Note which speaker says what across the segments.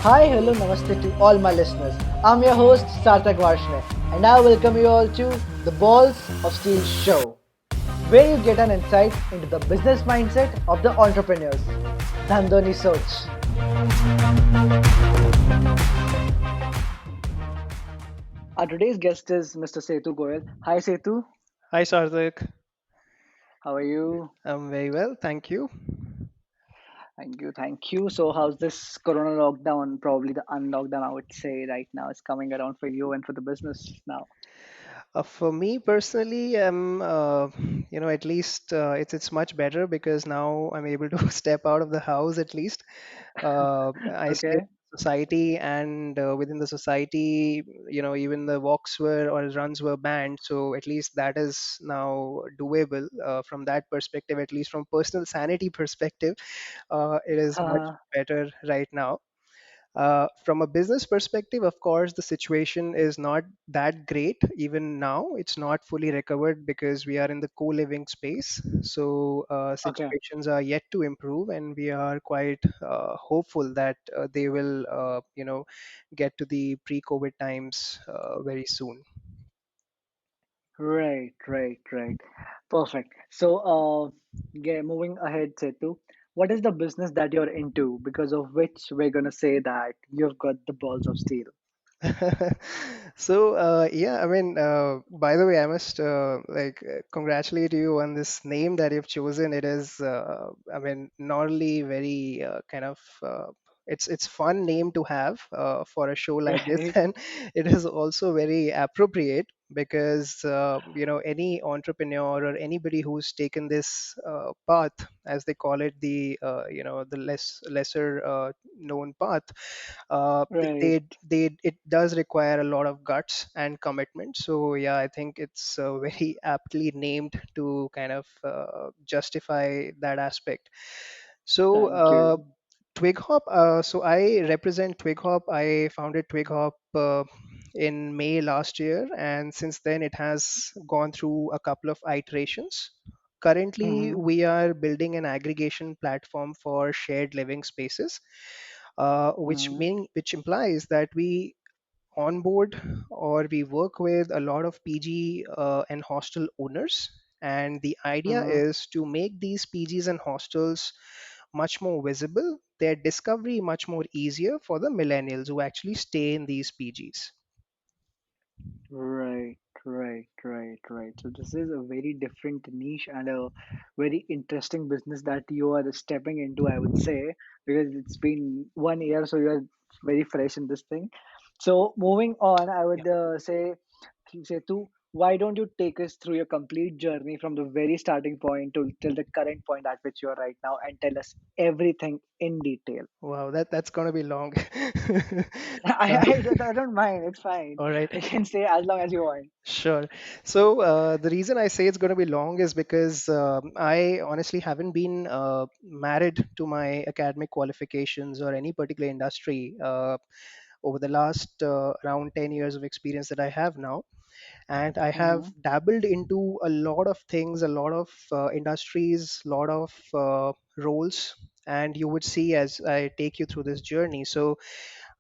Speaker 1: Hi, hello, namaste to all my listeners. I'm your host Sarthak Varshney, and I welcome you all to the Balls of Steel show, where you get an insight into the business mindset of the entrepreneurs. Dhandho ni Soch. Our today's guest is Mr. Setu Goyal. Hi, Setu.
Speaker 2: Hi, Sarthak.
Speaker 1: How are you?
Speaker 2: I'm very well, thank you.
Speaker 1: Thank you, thank you. So, how's this Corona lockdown? Probably the unlockdown, I would say, right now is coming around for you and for the business now.
Speaker 2: For me personally, at least it's much better because now I'm able to step out of the house at least. I stay
Speaker 1: Okay.
Speaker 2: in society, and within the society, even the walks were or runs were banned. So at least that is now doable from that perspective. At least from personal sanity perspective, it is much better right now. From a business perspective, of course, the situation is not that great. Even now, it's not fully recovered because we are in the co living space. So,
Speaker 1: Okay.
Speaker 2: situations are yet to improve, and we are quite hopeful that they will, get to the pre COVID times very soon.
Speaker 1: Right. Perfect. So, yeah, moving ahead, Setu, what is the business that you're into because of which we're gonna say that you've got the balls of steel?
Speaker 2: So yeah, I mean, by the way, I must congratulate you on this name that you've chosen. It is, I mean, not only very kind of it's fun name to have for a show like this,
Speaker 1: Right,
Speaker 2: and it is also very appropriate because any entrepreneur or anybody who's taken this path, as they call it, the lesser known path,
Speaker 1: right.
Speaker 2: they it does require a lot of guts and commitment. So yeah, I think it's very aptly named to kind of justify that aspect. So
Speaker 1: Thank you.
Speaker 2: TwigHop, so I represent TwigHop. I founded TwigHop in May last year, and since then it has gone through a couple of iterations. Currently,
Speaker 1: Mm-hmm.
Speaker 2: we are building an aggregation platform for shared living spaces,
Speaker 1: Mm-hmm.
Speaker 2: which implies that we onboard or we work with a lot of PG and hostel owners. And the idea
Speaker 1: Mm-hmm.
Speaker 2: is to make these PGs and hostels much more visible, their discovery much more easier for the millennials who actually stay in these PGs.
Speaker 1: Right. So this is a very different niche and a very interesting business that you are stepping into, I would say, because it's been 1 year, so you're very fresh in this thing. So moving on, I would say to why don't you take us through your complete journey from the very starting point to till the current point at which you are right now and tell us everything in detail.
Speaker 2: Wow, that's gonna be long.
Speaker 1: I,
Speaker 2: Uh,
Speaker 1: I don't mind, it's fine.
Speaker 2: all right.
Speaker 1: You can stay as long as you want.
Speaker 2: Sure. So the reason I say it's going to be long is because I honestly haven't been married to my academic qualifications or any particular industry over the last around 10 years of experience that I have now. And I have
Speaker 1: Mm-hmm.
Speaker 2: dabbled into a lot of things, a lot of industries, a lot of roles. And you would see as I take you through this journey. So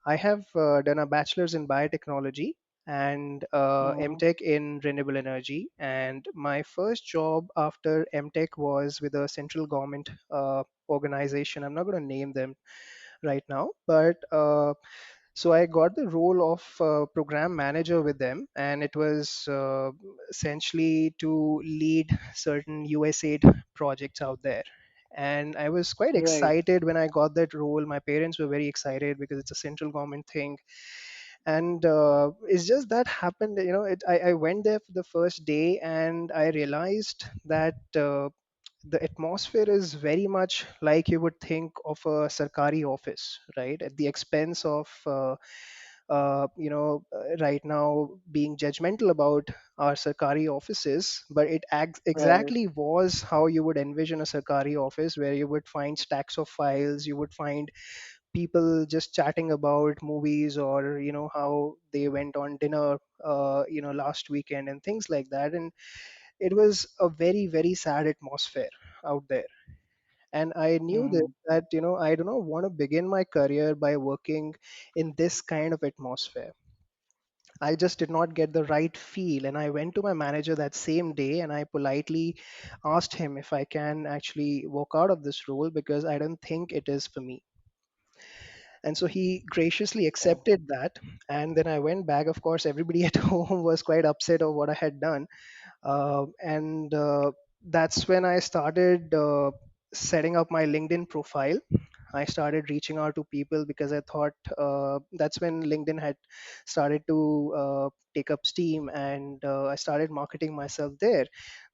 Speaker 2: I have done a bachelor's in biotechnology and
Speaker 1: Mm-hmm.
Speaker 2: MTech in renewable energy. And my first job after MTech was with a central government organization. I'm not going to name them right now, but so I got the role of program manager with them, and it was essentially to lead certain USAID projects out there. And I was quite
Speaker 1: Right.
Speaker 2: excited when I got that role. My parents were very excited because it's a central government thing, and it's just that happened. I went there for the first day, and I realized that. The atmosphere is very much like you would think of a sarkari office, right? At the expense of right now being judgmental about our sarkari offices, but it
Speaker 1: Right.
Speaker 2: exactly was how you would envision a sarkari office, where you would find stacks of files, you would find people just chatting about movies, or how they went on dinner last weekend and things like that. And it was a very very sad atmosphere out there. And I knew this,
Speaker 1: Mm-hmm.
Speaker 2: that I do not want to begin my career by working in this kind of atmosphere. I just did not get the right feel. And I went to my manager that same day and I politely asked him if I can actually walk out of this role because I don't think it is for me. And so he graciously
Speaker 1: Oh.
Speaker 2: accepted that. And then I went back. Of course, everybody at home was quite upset of what I had done. And that's when I started setting up my LinkedIn profile. I started reaching out to people because I thought that's when LinkedIn had started to take up steam, and I started marketing myself there.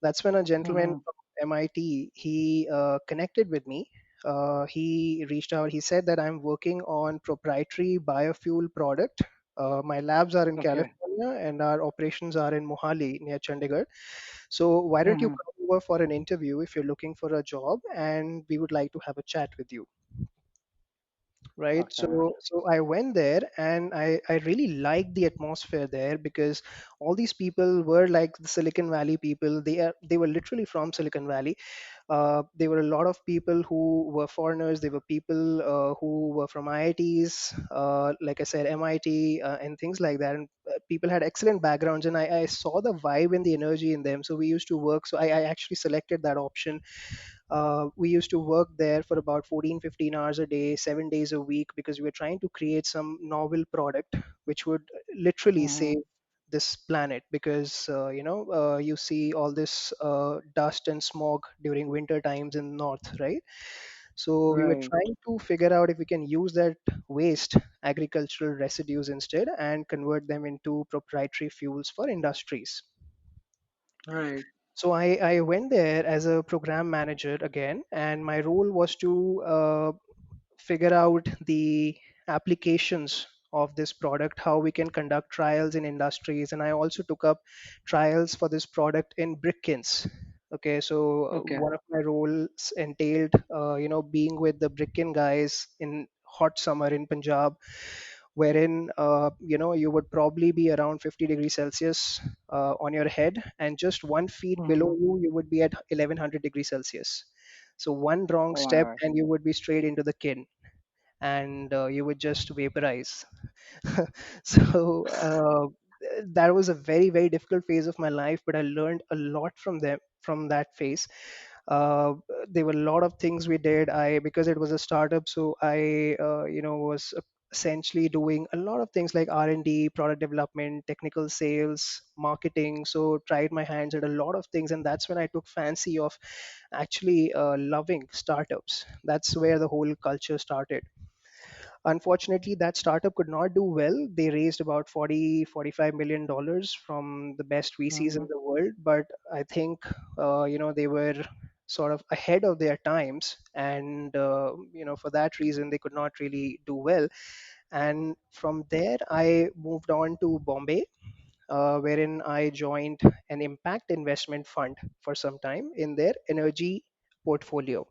Speaker 2: That's when a gentleman
Speaker 1: Mm-hmm.
Speaker 2: from MIT, he connected with me. He reached out. He said that I'm working on proprietary biofuel product. My labs are in
Speaker 1: Okay.
Speaker 2: California and our operations are in Mohali near Chandigarh. So why don't you
Speaker 1: Mm-hmm.
Speaker 2: come over for an interview if you're looking for a job, and we would like to have a chat with you, right?
Speaker 1: Okay.
Speaker 2: So I went there and I really liked the atmosphere there because all these people were like the Silicon Valley people. They were literally from Silicon Valley. There were a lot of people who were foreigners. There were people who were from IITs, like I said, MIT, and things like that. And people had excellent backgrounds, and I saw the vibe and the energy in them. So we used to work. So I actually selected that option. We used to work there for about 14, 15 hours a day, 7 days a week, because we were trying to create some novel product which would literally
Speaker 1: Mm-hmm.
Speaker 2: save this planet. Because you see all this dust and smog during winter times in north, right? So we were
Speaker 1: Right.
Speaker 2: trying to figure out if we can use that waste agricultural residues instead and convert them into proprietary fuels for industries.
Speaker 1: Right.
Speaker 2: So I went there as a program manager again, and my role was to figure out the applications of this product, how we can conduct trials in industries. And I also took up trials for this product in brick kilns. Okay, so
Speaker 1: Okay.
Speaker 2: one of my roles entailed being with the brick kiln guys in hot summer in Punjab, wherein you would probably be around 50 degrees Celsius on your head, and just 1 feet below
Speaker 1: Mm-hmm.
Speaker 2: you would be at 1100 degrees Celsius. So one wrong
Speaker 1: Oh my
Speaker 2: step
Speaker 1: gosh.
Speaker 2: and you would be straight into the kin, and you would just vaporize. So that was a very, very difficult phase of my life, but I learned a lot from that phase. uh, there were a lot of things we did. I Because it was a startup, so I was essentially doing a lot of things like R&D, product development, technical sales, marketing. So tried my hands at a lot of things, and that's when I took fancy of actually loving startups. That's where the whole culture started. Unfortunately, that startup could not do well. They raised about 40, $45 million from the best VCs in
Speaker 1: Mm-hmm.
Speaker 2: the world, but I think they were sort of ahead of their times, and for that reason they could not really do well. And from there I moved on to Bombay, wherein I joined an impact investment fund for some time in their energy portfolio.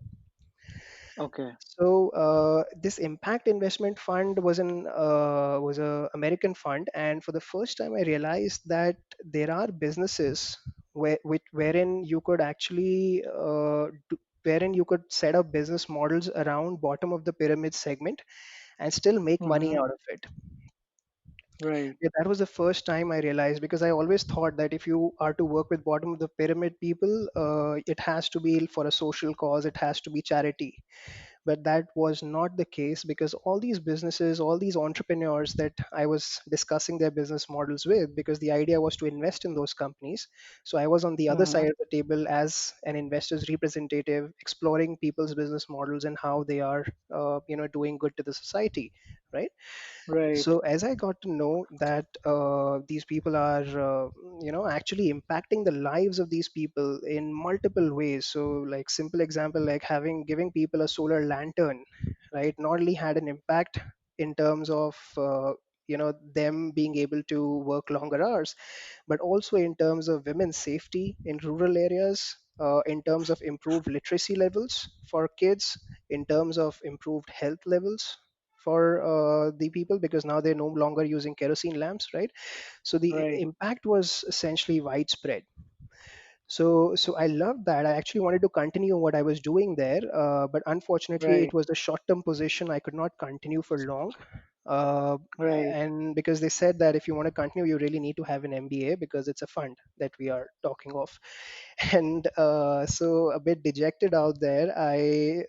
Speaker 1: Okay.
Speaker 2: So this impact investment fund was a American fund, and for the first time, I realized that there are businesses wherein you could actually wherein you could set up business models around bottom of the pyramid segment and still make money
Speaker 1: Mm-hmm.
Speaker 2: out of it.
Speaker 1: Right.
Speaker 2: Yeah, that was the first time I realized, because I always thought that if you are to work with bottom of the pyramid people, it has to be for a social cause, it has to be charity. But that was not the case, because all these businesses, all these entrepreneurs that I was discussing their business models with, because the idea was to invest in those companies. So I was on the other
Speaker 1: Mm-hmm.
Speaker 2: side of the table as an investor's representative, exploring people's business models and how they are doing good to the society, right?
Speaker 1: Right.
Speaker 2: So as I got to know that these people are actually impacting the lives of these people in multiple ways. So like simple example, like having giving people a solar lantern, right, not only had an impact in terms of them being able to work longer hours, but also in terms of women's safety in rural areas, in terms of improved literacy levels for kids, in terms of improved health levels for the people, because now they're no longer using kerosene lamps, right? So the
Speaker 1: Right.
Speaker 2: impact was essentially widespread. So I loved that. I actually wanted to continue what I was doing there, but unfortunately it
Speaker 1: Right.
Speaker 2: was a short term position. I could not continue for long. uh,
Speaker 1: Right.
Speaker 2: and because they said that if you want to continue, you really need to have an MBA because it's a fund that we are talking of. And so a bit dejected out there, I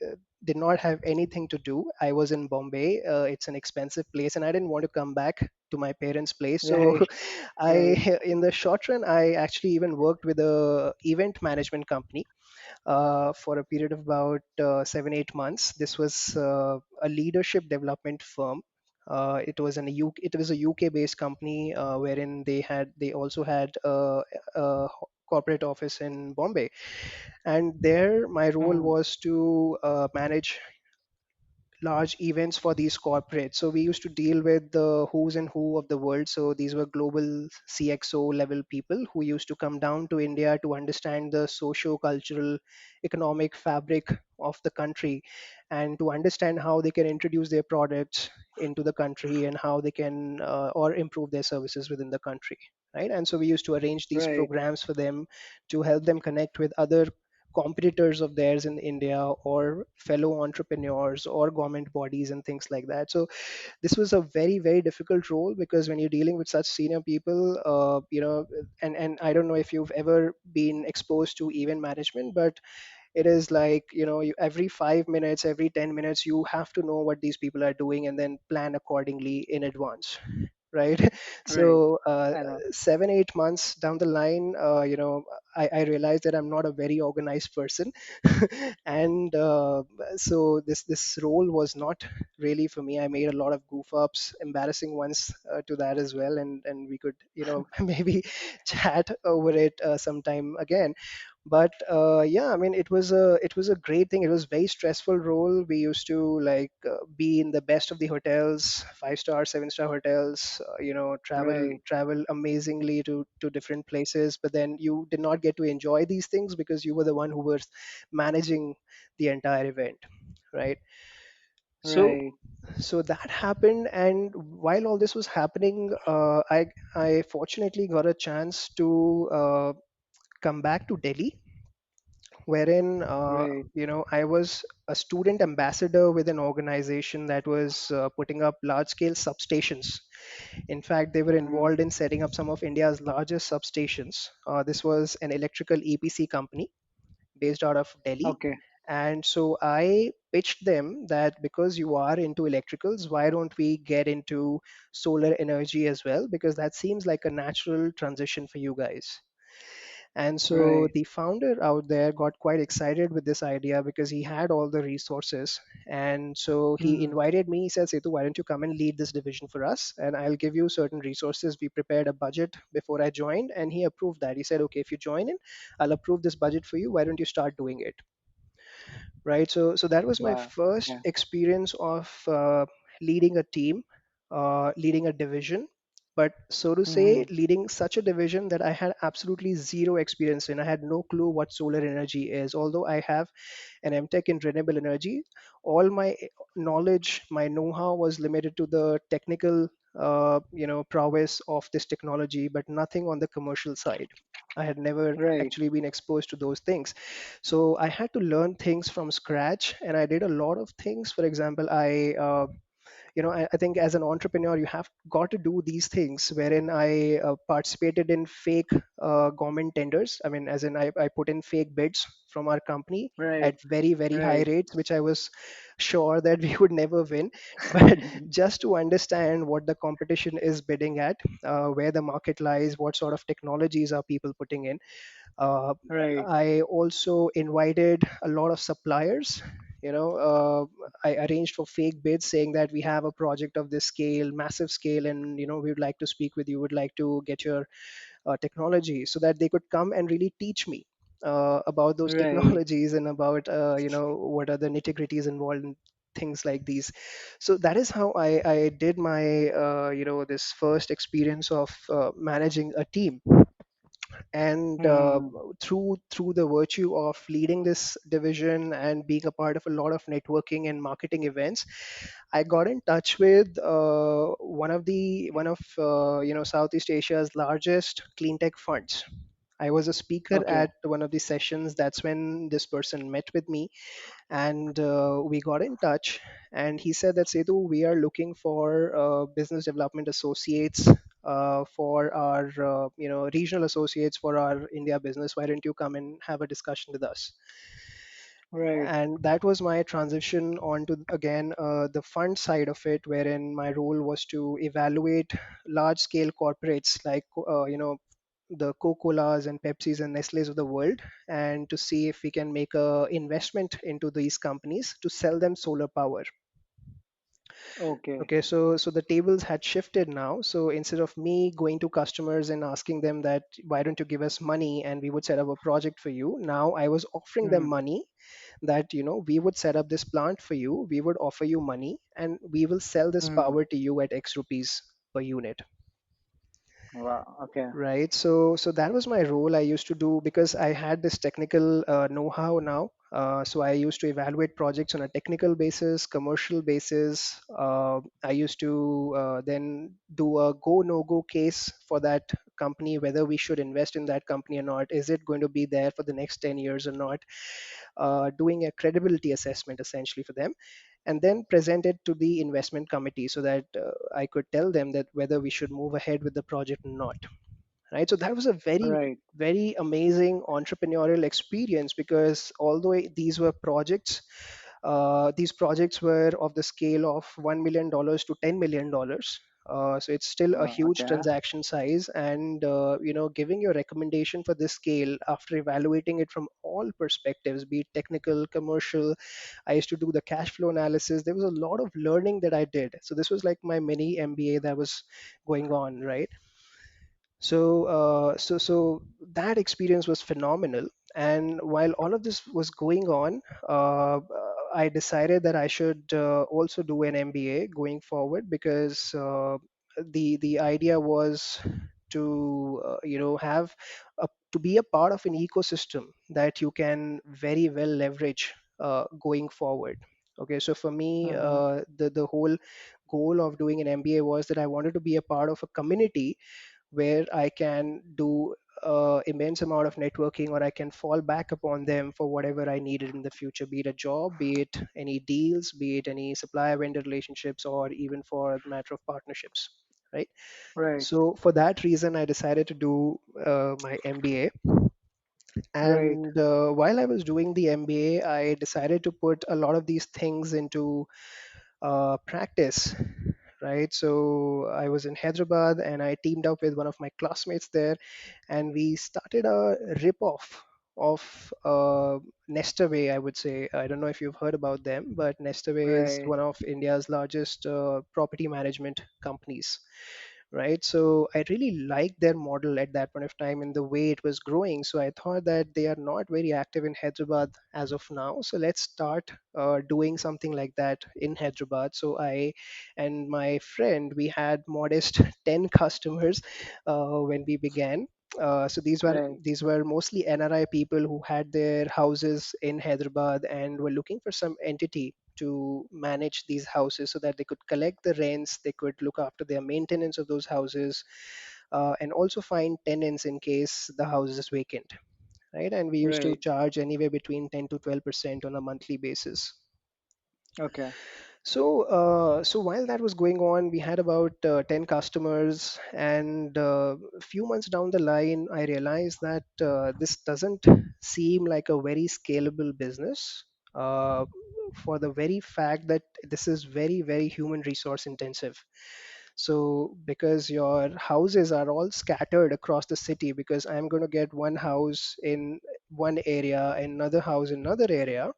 Speaker 2: did not have anything to do. I was in Bombay. It's an expensive place, and I didn't want to come back to my parents' place. So
Speaker 1: Right.
Speaker 2: I,
Speaker 1: Right.
Speaker 2: in the short run, I actually even worked with a event management company for a period of about 7 8 months. This was a leadership development firm. It was a UK based company wherein they also had a corporate office in Bombay, and there my role
Speaker 1: Mm.
Speaker 2: was to manage large events for these corporates. So we used to deal with the who's and who of the world. So these were global CXO level people who used to come down to India to understand the socio-cultural, economic fabric of the country, and to understand how they can introduce their products into the country and how they can or improve their services within the country. Right. And so we used to arrange these
Speaker 1: Right.
Speaker 2: programs for them to help them connect with other competitors of theirs in India or fellow entrepreneurs or government bodies and things like that. So this was a very, very difficult role because when you're dealing with such senior people, and I don't know if you've ever been exposed to event management, but it is like, every 5 minutes, every 10 minutes, you have to know what these people are doing and then plan accordingly in advance. Right.
Speaker 1: Right.
Speaker 2: So
Speaker 1: I know.
Speaker 2: 7 8 months down the line, I realized that I'm not a very organized person. And so this role was not really for me. I made a lot of goof ups, embarrassing ones, to that as well, and we could, maybe chat over it sometime again. But yeah, I mean, it was a great thing. It was very stressful role. We used to like be in the best of the hotels, 5 star, 7 star hotels, travel
Speaker 1: Right.
Speaker 2: travel amazingly to different places, but then you did not get to enjoy these things because you were the one who was managing the entire event, right? so
Speaker 1: Right.
Speaker 2: so that happened, and while all this was happening, I fortunately got a chance to come back to Delhi, wherein
Speaker 1: Right.
Speaker 2: I was a student ambassador with an organization that was putting up large scale substations. In fact, they were
Speaker 1: Mm.
Speaker 2: involved in setting up some of India's largest substations. This was an electrical EPC company based out of Delhi.
Speaker 1: Okay.
Speaker 2: And so I pitched them that because you are into electricals, why don't we get into solar energy as well? Because that seems like a natural transition for you guys. And so
Speaker 1: Right.
Speaker 2: the founder out there got quite excited with this idea because he had all the resources. And so he
Speaker 1: Mm.
Speaker 2: invited me. He said, Setu, why don't you come and lead this division for us? And I'll give you certain resources. We prepared a budget before I joined, and he approved that. He said, okay, if you join in, I'll approve this budget for you. Why don't you start doing it? Right. So that was my
Speaker 1: Wow.
Speaker 2: first
Speaker 1: Okay.
Speaker 2: experience of leading a team, leading a division, but so to say,
Speaker 1: Mm.
Speaker 2: leading such a division that I had absolutely zero experience in. I had no clue what solar energy is, although I have an MTech in renewable energy. All my knowledge, my know-how was limited to the technical prowess of this technology, but nothing on the commercial side. I had never
Speaker 1: Right.
Speaker 2: actually been exposed to those things. So I had to learn things from scratch, and I did a lot of things. For example, I think as an entrepreneur, you have got to do these things wherein I participated in fake government tenders. I mean, as in I put in fake bids from our company
Speaker 1: Right.
Speaker 2: at very, very high
Speaker 1: Right.
Speaker 2: rates, which I was sure that we would never win. But just to understand what the competition is bidding at, where the market lies, what sort of technologies are people putting in. uh,
Speaker 1: Right.
Speaker 2: I also invited a lot of suppliers. I arranged for fake bids saying that we have a project of this scale, massive scale, and we would like to speak with you, would like to get your technology, so that they could come and really teach me about those
Speaker 1: Right.
Speaker 2: technologies and about what are the nitty gritties involved in things like these. So that is how I did my this first experience of managing a team. And
Speaker 1: Mm.
Speaker 2: through the virtue of leading this division and being a part of a lot of networking and marketing events, I got in touch with one of Southeast Asia's largest clean tech funds. I was a speaker
Speaker 1: Okay.
Speaker 2: at one of the sessions. That's when this person met with me, and we got in touch. And he said that, Setu, we are looking for business development associates for our regional associates for our India business. Why don't you come and have a discussion with us?
Speaker 1: Right.
Speaker 2: And that was my transition onto, again, the fund side of it, wherein my role was to evaluate large scale corporates like the Coca-Colas and Pepsis and Nestle's of the world, and to see if we can make a investment into these companies to sell them solar power.
Speaker 1: Okay.
Speaker 2: Okay, so the tables had shifted now. So instead of me going to customers and asking them that, why don't you give us money and we would set up a project for you, now I was offering them
Speaker 1: Mm.
Speaker 2: money, that we would set up this plant for you, we would offer you money, and we will sell this
Speaker 1: Mm.
Speaker 2: power to you at X rupees per unit.
Speaker 1: Wow. Okay.
Speaker 2: Right. So that was my role. I used to do, because I had this technical know-how now. So I used to evaluate projects on a technical basis, commercial basis. I used to then do a go no go case for that company, whether we should invest in that company or not. Is it going to be there for the next 10 years or not? Doing a credibility assessment essentially for them, and then present it to the investment committee, so that I could tell them that whether we should move ahead with the project or not. Right, so that was a very,
Speaker 1: Right.
Speaker 2: very amazing entrepreneurial experience, because although these were projects, these projects were of the scale of $1 million to $10 million. So it's still a huge
Speaker 1: Okay.
Speaker 2: transaction size, and giving your recommendation for this scale after evaluating it from all perspectives, be it technical, commercial. I used to do the cash flow analysis. There was a lot of learning that I did. So this was like my mini MBA that was going on, right? So that experience was phenomenal. And while all of this was going on, I decided that I should also do an MBA going forward, because the idea was to have to be a part of an ecosystem that you can very well leverage going forward. Okay, so for me,
Speaker 1: Mm-hmm.
Speaker 2: the whole goal of doing an MBA was that I wanted to be a part of a community where I can do immense amount of networking, or I can fall back upon them for whatever I needed in the future, be it a job, be it any deals, be it any supplier vendor relationships, or even for the matter of partnerships, right?
Speaker 1: Right.
Speaker 2: So for that reason, I decided to do my MBA.
Speaker 1: Right.
Speaker 2: And while I was doing the MBA, I decided to put a lot of these things into practice, right? So I was in Hyderabad and I teamed up with one of my classmates there, and we started a rip-off of Nestaway, I would say. I don't know if you've heard about them, but Nestaway is
Speaker 1: Right.
Speaker 2: one of India's largest property management companies, right? So I really liked their model at that point of time and the way it was growing. So I thought that they are not very active in Hyderabad as of now. So let's start doing something like that in Hyderabad. So I and my friend, we had modest 10 customers when we began. So
Speaker 1: Right.
Speaker 2: these were mostly NRI people who had their houses in Hyderabad and were looking for some entity to manage these houses, so that they could collect the rents, they could look after their maintenance of those houses, and also find tenants in case the house is vacant, right? And we used to
Speaker 1: Right.
Speaker 2: charge anywhere between 10 to 12% on a monthly basis.
Speaker 1: Okay.
Speaker 2: So while that was going on, we had about 10 customers, and a few months down the line, I realized that this doesn't seem like a very scalable business, for the very fact that this is very, very human resource intensive. So because your houses are all scattered across the city, because I'm going to get one house in one area, another house in another area,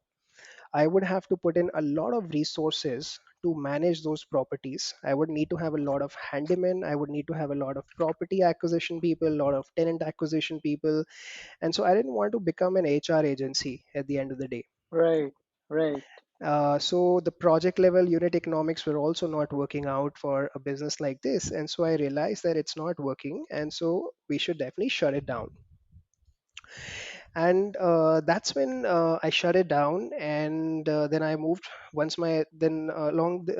Speaker 2: I would have to put in a lot of resources to manage those properties. I would need to have a lot of handymen. I would need to have a lot of property acquisition people, a lot of tenant acquisition people. And so I didn't want to become an HR agency at the end of the day.
Speaker 1: Right. Right.
Speaker 2: So the project level unit economics were also not working out for a business like this. And so I realized that it's not working. And so we should definitely shut it down. And that's when I shut it down, and then I moved. Once my then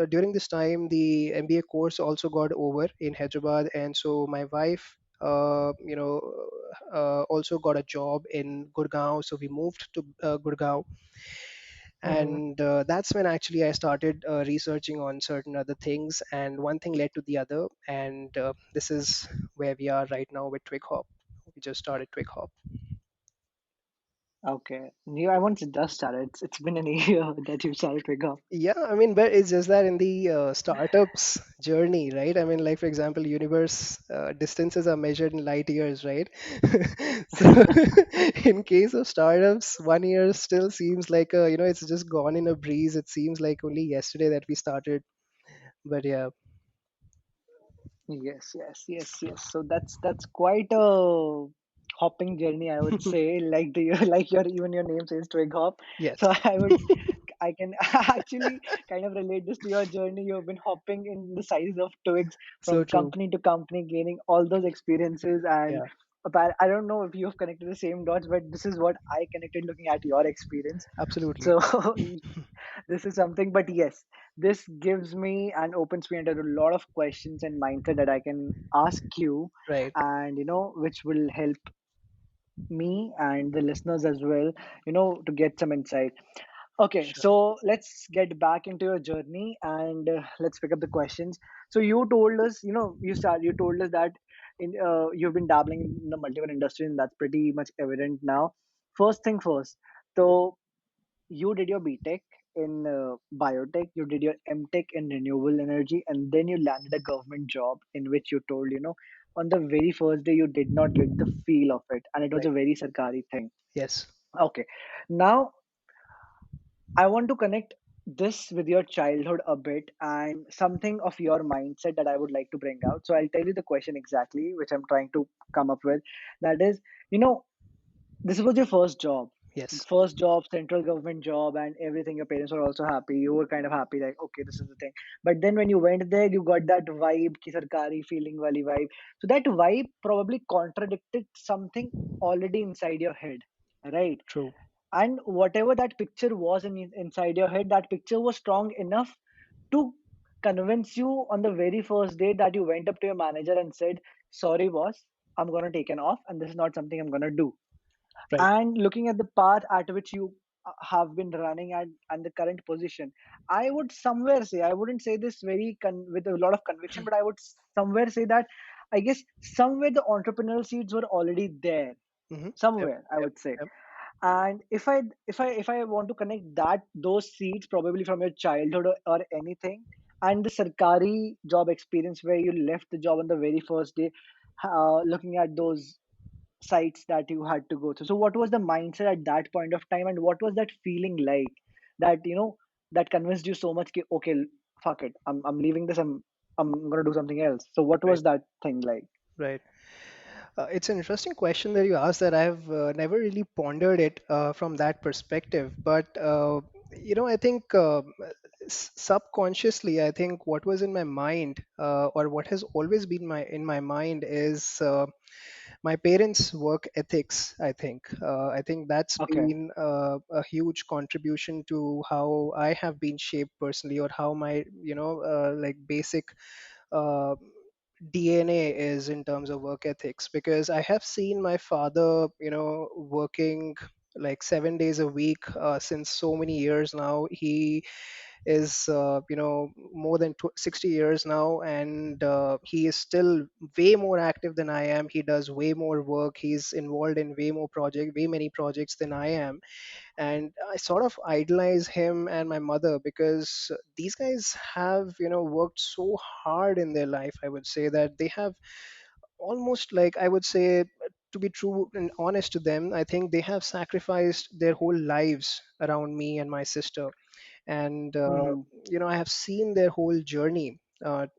Speaker 2: during this time, the MBA course also got over in Hyderabad, and so my wife also got a job in Gurgaon, so we moved to Gurgaon.
Speaker 1: Hmm.
Speaker 2: And that's when actually I started researching on certain other things, and one thing led to the other, and this is where we are right now with TwigHop. We just started TwigHop.
Speaker 1: Okay. You, I once just started. It's been an year that you started Twig Up.
Speaker 2: Yeah, I mean, but it's just that in the startups journey, right? I mean, like for example, universe distances are measured in light years, right? So in case of startups, 1 year still seems like it's just gone in a breeze. It seems like only yesterday that we started. But yeah.
Speaker 1: Yes, yes, yes, yes. So that's quite a hopping journey, I would say. Like the like your even your name says Twig Hop.
Speaker 2: Yes,
Speaker 1: So I can actually kind of relate this to your journey. You've been hopping in the size of twigs
Speaker 2: so
Speaker 1: from
Speaker 2: true.
Speaker 1: company to company, gaining all those experiences. And
Speaker 2: Yeah,
Speaker 1: I don't know if you have connected the same dots, but this is what I connected looking at your experience.
Speaker 2: absolutely.
Speaker 1: So this is something, but yes, this gives me and opens me under a lot of questions and mindset that I can ask you,
Speaker 2: Right.
Speaker 1: and which will help me and the listeners as well, to get some insight. Okay,
Speaker 2: Sure.
Speaker 1: so let's get back into your journey, and let's pick up the questions. So you told us, you told us that you've been dabbling in the multiple industry, and that's pretty much evident now. First thing first, so you did your BTech in biotech, you did your MTech in renewable energy, and then you landed a government job in which you told, on the very first day you did not get the feel of it, and it was
Speaker 2: Right.
Speaker 1: a very Sarkari thing.
Speaker 2: Yes.
Speaker 1: Okay, now I want to connect this with your childhood a bit and something of your mindset that I would like to bring out. So I'll tell you the question exactly, which I'm trying to come up with. That is, you know, this was your
Speaker 2: Yes.
Speaker 1: first job, central government job, and everything. Your parents were also happy. You were kind of happy, like, okay, this is the thing. But then when you went there, you got that vibe, ki sarkari feeling wali vibe. So that vibe probably contradicted something already inside your head, right?
Speaker 2: True.
Speaker 1: And whatever that picture was inside your head, that picture was strong enough to convince you on the very first day that you went up to your manager and said, sorry, boss, I'm going to take an off, and this is not something I'm going to do.
Speaker 2: Right.
Speaker 1: And looking at the path at which you have been running at and the current position, I would somewhere say, I wouldn't say this with a lot of conviction, but I would somewhere say that I guess somewhere the entrepreneurial seeds were already there,
Speaker 2: Mm-hmm. Yep.
Speaker 1: somewhere I
Speaker 2: Yep.
Speaker 1: would say.
Speaker 2: Yep.
Speaker 1: And if I want to connect that those seeds probably from your childhood or anything, and the sarkari job experience where you left the job on the very first day, looking at those sites that you had to go through. So what was the mindset at that point of time, and what was that feeling like, that that convinced you so much? Okay, fuck it, I'm leaving this. I'm gonna do something else. So what
Speaker 2: Right.
Speaker 1: was that thing like?
Speaker 2: Right. It's an interesting question that you asked that I've never really pondered it from that perspective. But, I think subconsciously, I think what was in my mind or what has always been in my mind is my parents' work ethics. I think that's
Speaker 1: Okay.
Speaker 2: been a huge contribution to how I have been shaped personally, or how my, like basic uh, DNA is in terms of work ethics, because I have seen my father, working like 7 days a week since so many years now. He is, more than 60 years now, and he is still way more active than I am. He does way more work. He's involved in way many projects than I am, and I sort of idolize him and my mother, because these guys have, worked so hard in their life. I would say that they have almost, like, I would say, to be true and honest to them, I think they have sacrificed their whole lives around me and my sister. And
Speaker 1: Hmm.
Speaker 2: I have seen their whole journey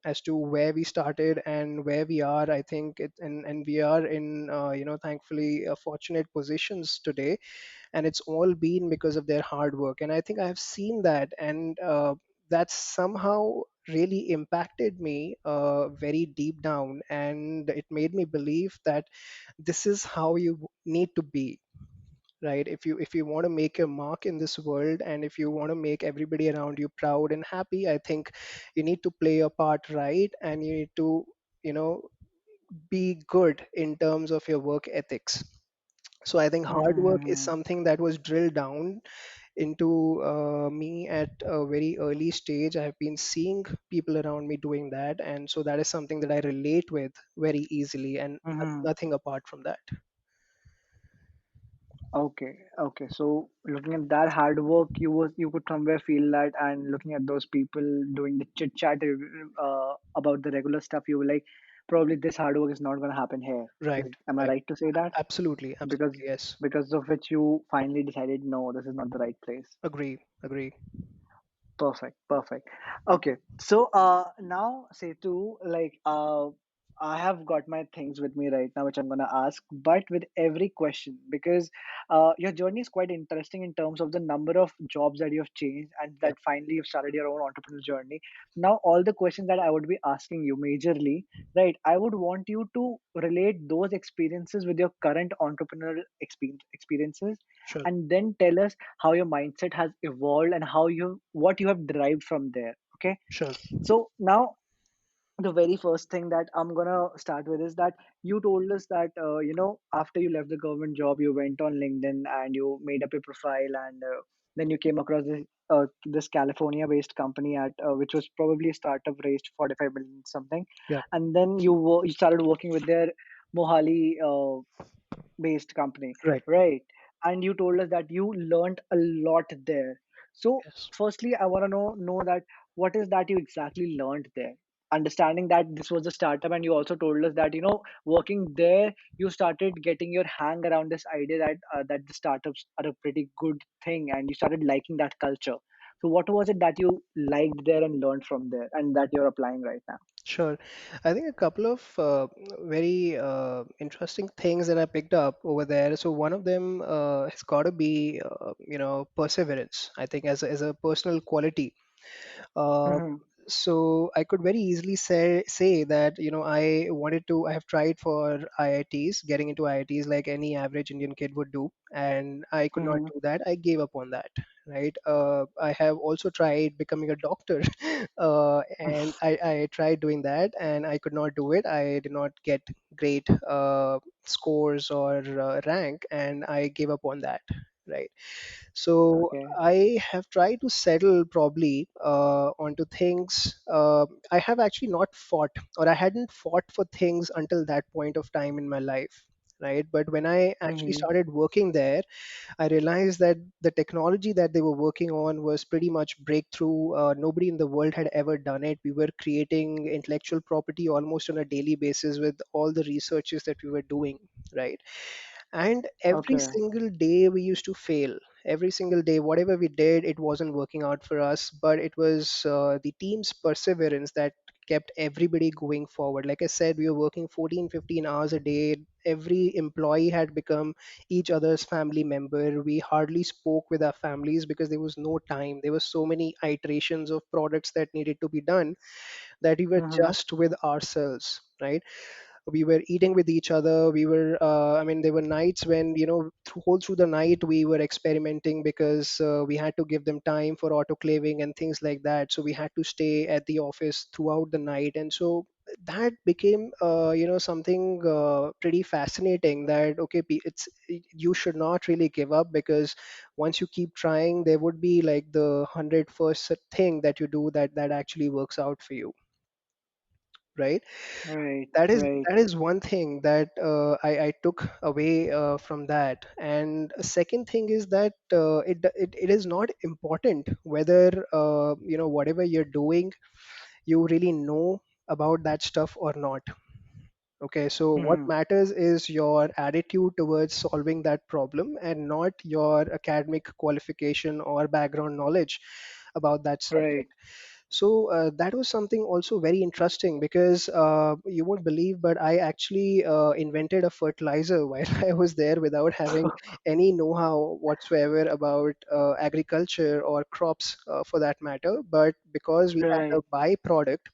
Speaker 2: as to where we started and where we are. I think and we are in, thankfully, fortunate positions today, and it's all been because of their hard work. And I think I have seen that, and that's somehow really impacted me very deep down, and it made me believe that this is how you need to be, right? If you want to make a mark in this world, and if you want to make everybody around you proud and happy, I think you need to play your part right, and you need to, you know be good in terms of your work ethics. So I think hard work is
Speaker 1: Mm-hmm.
Speaker 2: something that was drilled down into me at a very early stage. I have been seeing people around me doing that, and so that is something that I relate with very easily, and
Speaker 1: Mm-hmm.
Speaker 2: nothing apart from that.
Speaker 1: Okay, okay. So looking at that hard work, you could somewhere feel that, and looking at those people doing the chit chat about the regular stuff, you were like, probably this hard work is not going to happen here.
Speaker 2: Right,
Speaker 1: Am I
Speaker 2: right.
Speaker 1: right to say that?
Speaker 2: Absolutely,
Speaker 1: Because
Speaker 2: absolutely, yes.
Speaker 1: of which you finally decided, no, this is not the right place.
Speaker 2: Agree, agree.
Speaker 1: Perfect, perfect. Okay, so now Setu, like I have got my things with me right now, which I'm gonna ask, but with every question, because your journey is quite interesting in terms of the number of jobs that you've changed, and
Speaker 2: Yeah,
Speaker 1: that finally you've started your own entrepreneurial journey. Now, all the questions that I would be asking you majorly, right? I would want you to relate those experiences with your current entrepreneurial experiences,
Speaker 2: sure,
Speaker 1: and then tell us how your mindset has evolved and how you what you have derived from there. Okay,
Speaker 2: sure.
Speaker 1: so now the very first thing that I'm gonna start with is that you told us that after you left the government job, you went on LinkedIn and you made up a profile, and then you came across this California-based company at which was probably a startup, raised 45 million something,
Speaker 2: Yeah,
Speaker 1: and then you started working with their Mohali based company,
Speaker 2: right.
Speaker 1: right? And you told us that you learned a lot there. So,
Speaker 2: Yes.
Speaker 1: firstly, I want to know that what is that you exactly learned there? Understanding that this was a startup, and you also told us that working there, you started getting your hang around this idea that that the startups are a pretty good thing, and you started liking that culture. So, what was it that you liked there and learned from there, and that you're applying right now?
Speaker 2: Sure. I think a couple of very interesting things that I picked up over there. So one of them has got to be, perseverance. I think as a personal quality. Uh,
Speaker 1: Mm-hmm.
Speaker 2: so I could very easily say that I have tried for IITs, getting into IITs like any average Indian kid would do, and I could not
Speaker 1: Mm-hmm.
Speaker 2: do that. I gave up on that. Right. I have also tried becoming a doctor, and I tried doing that, and I could not do it. I did not get great scores or rank, and I gave up on that. Right. So
Speaker 1: Okay.
Speaker 2: I have tried to settle probably onto things. I have actually not fought, or I hadn't fought for things until that point of time in my life. Right. But when I actually
Speaker 1: Mm-hmm.
Speaker 2: started working there, I realized that the technology that they were working on was pretty much breakthrough. Nobody in the world had ever done it. We were creating intellectual property almost on a daily basis with all the researches that we were doing. Right. And every
Speaker 1: Okay.
Speaker 2: single day we used to fail. Every single day, whatever we did, it wasn't working out for us. But it was the team's perseverance that kept everybody going forward. Like I said, we were working 14, 15 hours a day. Every employee had become each other's family member. We hardly spoke with our families because there was no time. There were so many iterations of products that needed to be done that we were
Speaker 1: Mm-hmm.
Speaker 2: just with ourselves, right? We were eating with each other. We were I mean, there were nights when, whole through the night we were experimenting because we had to give them time for autoclaving and things like that, so we had to stay at the office throughout the night. And so that became something pretty fascinating, that okay, you should not really give up, because once you keep trying, there would be like the 100st thing that you do that actually works out for you, right?
Speaker 1: Right.
Speaker 2: that is
Speaker 1: Right.
Speaker 2: that is one thing that I took away from that. And a second thing is that it is not important whether whatever you're doing, you really know about that stuff or not. Okay, so what
Speaker 1: Mm-hmm.
Speaker 2: matters is your attitude towards solving that problem, and not your academic qualification or background knowledge about that
Speaker 1: Right.
Speaker 2: subject. So that was something also very interesting, because you won't believe, but I actually invented a fertilizer while I was there without having any know-how whatsoever about agriculture or crops for that matter. But because we had a
Speaker 1: Right.
Speaker 2: byproduct,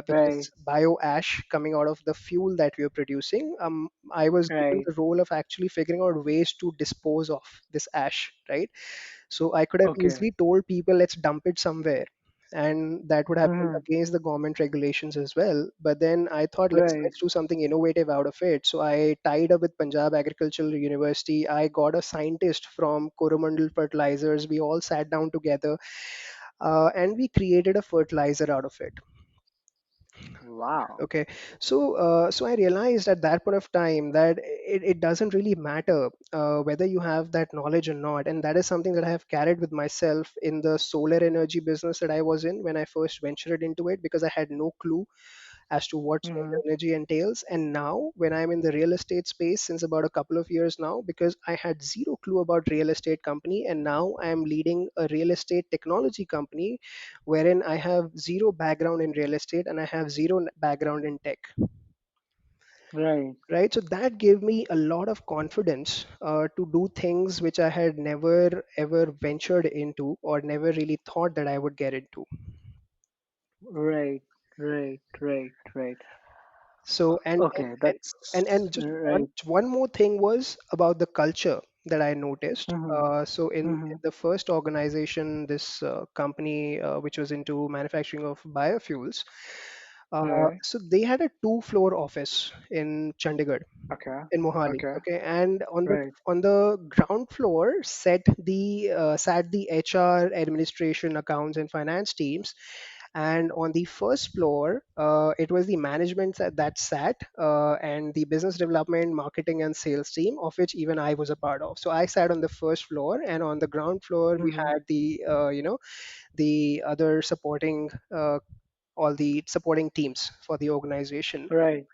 Speaker 2: which
Speaker 1: Right.
Speaker 2: is bio ash coming out of the fuel that we are producing, I was given
Speaker 1: Right.
Speaker 2: the role of actually figuring out ways to dispose of this ash, right? So I could have
Speaker 1: Okay.
Speaker 2: easily told people, let's dump it somewhere, and that would have been
Speaker 1: Mm-hmm.
Speaker 2: against the government regulations as well. But then I thought,
Speaker 1: Right.
Speaker 2: let's do something innovative out of it. So I tied up with Punjab Agricultural University. I got a scientist from Coromandel Fertilizers. We all sat down together, and we created a fertilizer out of it.
Speaker 1: Wow.
Speaker 2: Okay, so I realized at that point of time that it doesn't really matter whether you have that knowledge or not, and that is something that I have carried with myself in the solar energy business that I was in when I first ventured into it, because I had no clue as to what solar
Speaker 1: Mm-hmm.
Speaker 2: energy entails. And now, when I'm in the real estate space since about a couple of years now, because I had zero clue about real estate company, and now I am leading a real estate technology company wherein I have zero background in real estate and I have zero background in tech.
Speaker 1: Right.
Speaker 2: Right, so that gave me a lot of confidence to do things which I had never ever ventured into or never really thought that I would get into.
Speaker 1: Right. Right. Right. Right.
Speaker 2: So
Speaker 1: Okay.
Speaker 2: and just
Speaker 1: Right.
Speaker 2: one more thing was about the culture that I noticed.
Speaker 1: Mm-hmm.
Speaker 2: So in
Speaker 1: Mm-hmm.
Speaker 2: the first organization, this company which was into manufacturing of biofuels,
Speaker 1: Right.
Speaker 2: so they had a two-floor office in Chandigarh,
Speaker 1: Okay.
Speaker 2: in Mohali.
Speaker 1: Okay.
Speaker 2: Okay, and
Speaker 1: Right.
Speaker 2: on the ground floor sat the HR, administration, accounts, and finance teams, and on the first floor, it was the management that sat, and the business development, marketing, and sales team, of which even I was a part of. So I sat on the first floor, and on the ground floor we
Speaker 1: Mm-hmm.
Speaker 2: had the other supporting. All the supporting teams for the organization,
Speaker 1: Right.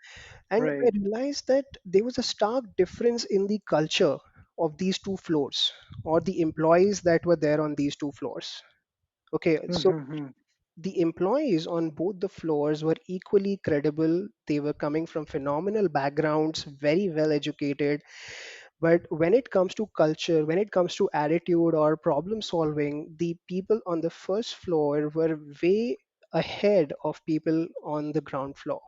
Speaker 2: and I
Speaker 1: Right.
Speaker 2: realized that there was a stark difference in the culture of these two floors, or the employees that were there on these two floors. Okay, so
Speaker 1: Mm-hmm.
Speaker 2: the employees on both the floors were equally credible. They were coming from phenomenal backgrounds, very well educated. But when it comes to culture, when it comes to attitude or problem solving, the people on the first floor were way ahead of people on the ground floor.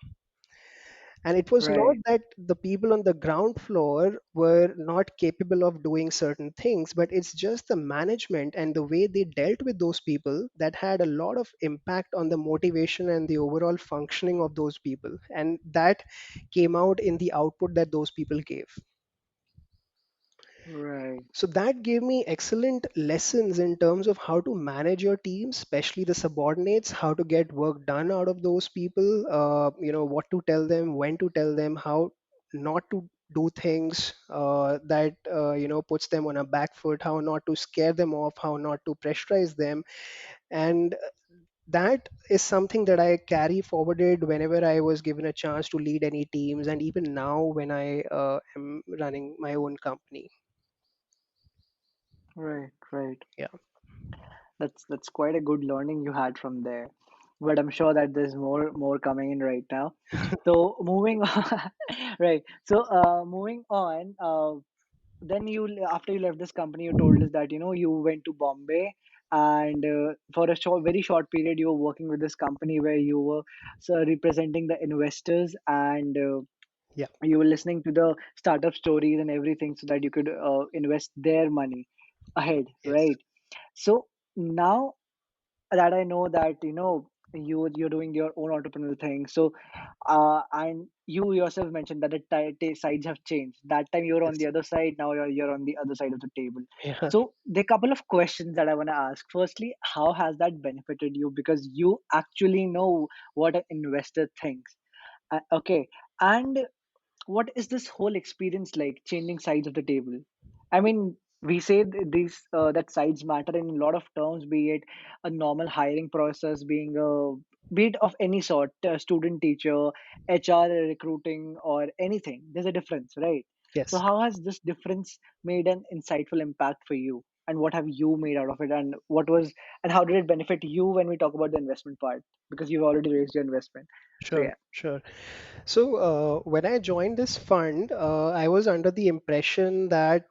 Speaker 2: And it was not
Speaker 1: Right.
Speaker 2: that the people on the ground floor were not capable of doing certain things, but it's just the management and the way they dealt with those people that had a lot of impact on the motivation and the overall functioning of those people. And that came out in the output that those people gave.
Speaker 1: Right.
Speaker 2: So that gave me excellent lessons in terms of how to manage your team, especially the subordinates, how to get work done out of those people, what to tell them, when to tell them, how not to do things that puts them on a back foot, how not to scare them off, how not to pressurize them. And that is something that I carry forwarded whenever I was given a chance to lead any teams, and even now when I am running my own company.
Speaker 1: Right. Right.
Speaker 2: Yeah.
Speaker 1: That's quite a good learning you had from there. But I'm sure that there's more coming in right now. So moving on, right. So moving on. Then after you left this company, you told us that you went to Bombay, and for a very short period you were working with this company where you were representing the investors, and
Speaker 2: Yeah.
Speaker 1: you were listening to the startup stories and everything so that you could invest their money ahead,
Speaker 2: Yes.
Speaker 1: right? So now that I know that you're doing your own entrepreneurial thing. So and you yourself mentioned that the sides have changed. That time you were on the
Speaker 2: Yes.
Speaker 1: other side. Now you're on the other side of the table.
Speaker 2: Yeah.
Speaker 1: So there are a couple of questions that I want to ask. Firstly, how has that benefited you? Because you actually know what an investor thinks. Okay, and what is this whole experience like, changing sides of the table? I mean, we say these that sides matter in a lot of terms, be it a normal hiring process, be it of any sort, student, teacher, HR, recruiting, or anything. There's a difference, right? So
Speaker 2: Yes.
Speaker 1: how has this difference made an insightful impact for you, and what have you made out of it, and how did it benefit you when we talk about the investment part, because you've already raised your investment? So
Speaker 2: Sure.
Speaker 1: yeah.
Speaker 2: Sure. So when I joined this fund, I was under the impression that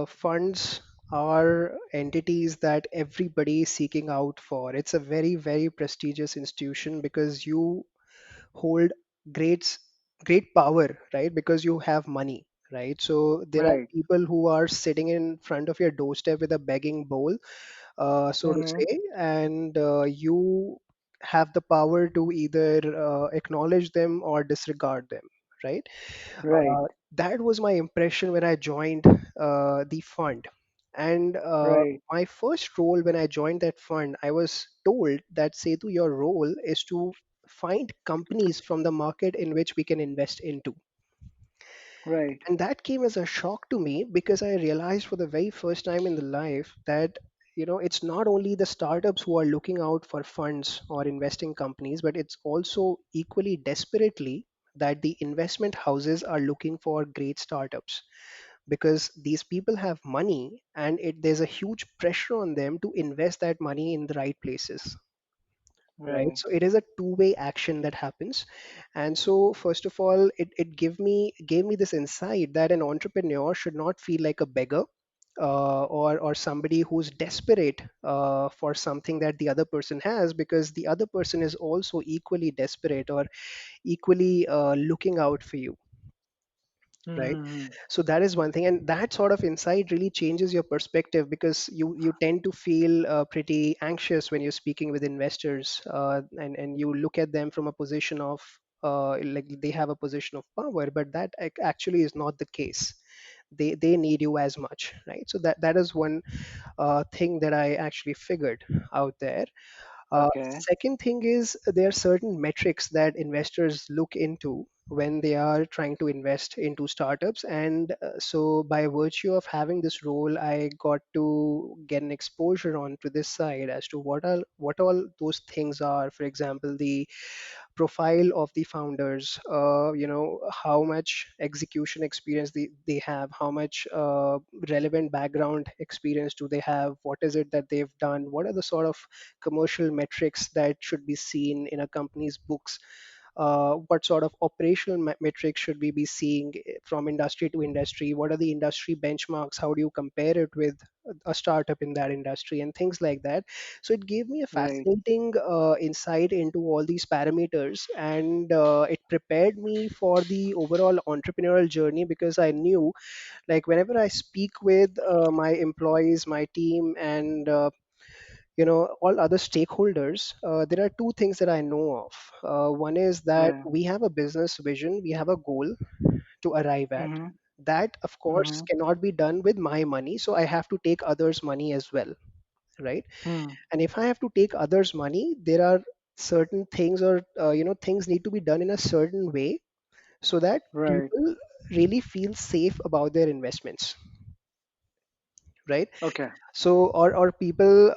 Speaker 2: funds are entities that everybody is seeking out for. It's a very, very prestigious institution because you hold great, great power, right? Because you have money, right? So there are
Speaker 1: Right.
Speaker 2: people who are sitting in front of your doorstep with a begging bowl, so to
Speaker 1: Mm-hmm.
Speaker 2: say, and you have the power to either acknowledge them or disregard them, right?
Speaker 1: Right.
Speaker 2: That was my impression when I joined the fund. And
Speaker 1: Right.
Speaker 2: my first role when I joined that fund, I was told that, Setu, your role is to find companies from the market in which we can invest into.
Speaker 1: Right.
Speaker 2: And that came as a shock to me, because I realized for the very first time in the life that, it's not only the startups who are looking out for funds or investing companies, but it's also equally desperately that the investment houses are looking for great startups, because these people have money, and there's a huge pressure on them to invest that money in the right places, right?
Speaker 1: Right.
Speaker 2: So it is a two-way action that happens. And so first of all, it gave me this insight that an entrepreneur should not feel like a beggar, or somebody who's desperate for something that the other person has, because the other person is also equally desperate or equally looking out for you, right?
Speaker 1: Mm-hmm.
Speaker 2: So that is one thing, and that sort of insight really changes your perspective, because you tend to feel pretty anxious when you're speaking with investors, and you look at them from a position of like they have a position of power, but that actually is not the case. They need you as much, right? So that is one thing that I actually figured out there.
Speaker 1: Okay.
Speaker 2: Second thing is, there are certain metrics that investors look into when they are trying to invest into startups. And so, by virtue of having this role, I got to get an exposure onto this side as to what all those things are. For example, the profile of the founders, how much execution experience they have, how much relevant background experience do they have, what is it that they've done, what are the sort of commercial metrics that should be seen in a company's books, what sort of operational metrics should we be seeing from industry to industry, what are the industry benchmarks, how do you compare it with a startup in that industry, and things like that. So it gave me a
Speaker 1: Right.
Speaker 2: fascinating insight into all these parameters, and it prepared me for the overall entrepreneurial journey, because I knew, like, whenever I speak with my employees, my team, and all other stakeholders, there are two things that I know of. One is that
Speaker 1: Right.
Speaker 2: we have a business vision, we have a goal to arrive at.
Speaker 1: Mm-hmm.
Speaker 2: That, of course,
Speaker 1: Mm-hmm.
Speaker 2: cannot be done with my money, so I have to take others money as well, right?
Speaker 1: Hmm.
Speaker 2: And if I have to take others money, there are certain things, or things need to be done in a certain way, so that
Speaker 1: Right.
Speaker 2: people really feel safe about their investments, right?
Speaker 1: Okay.
Speaker 2: So, or people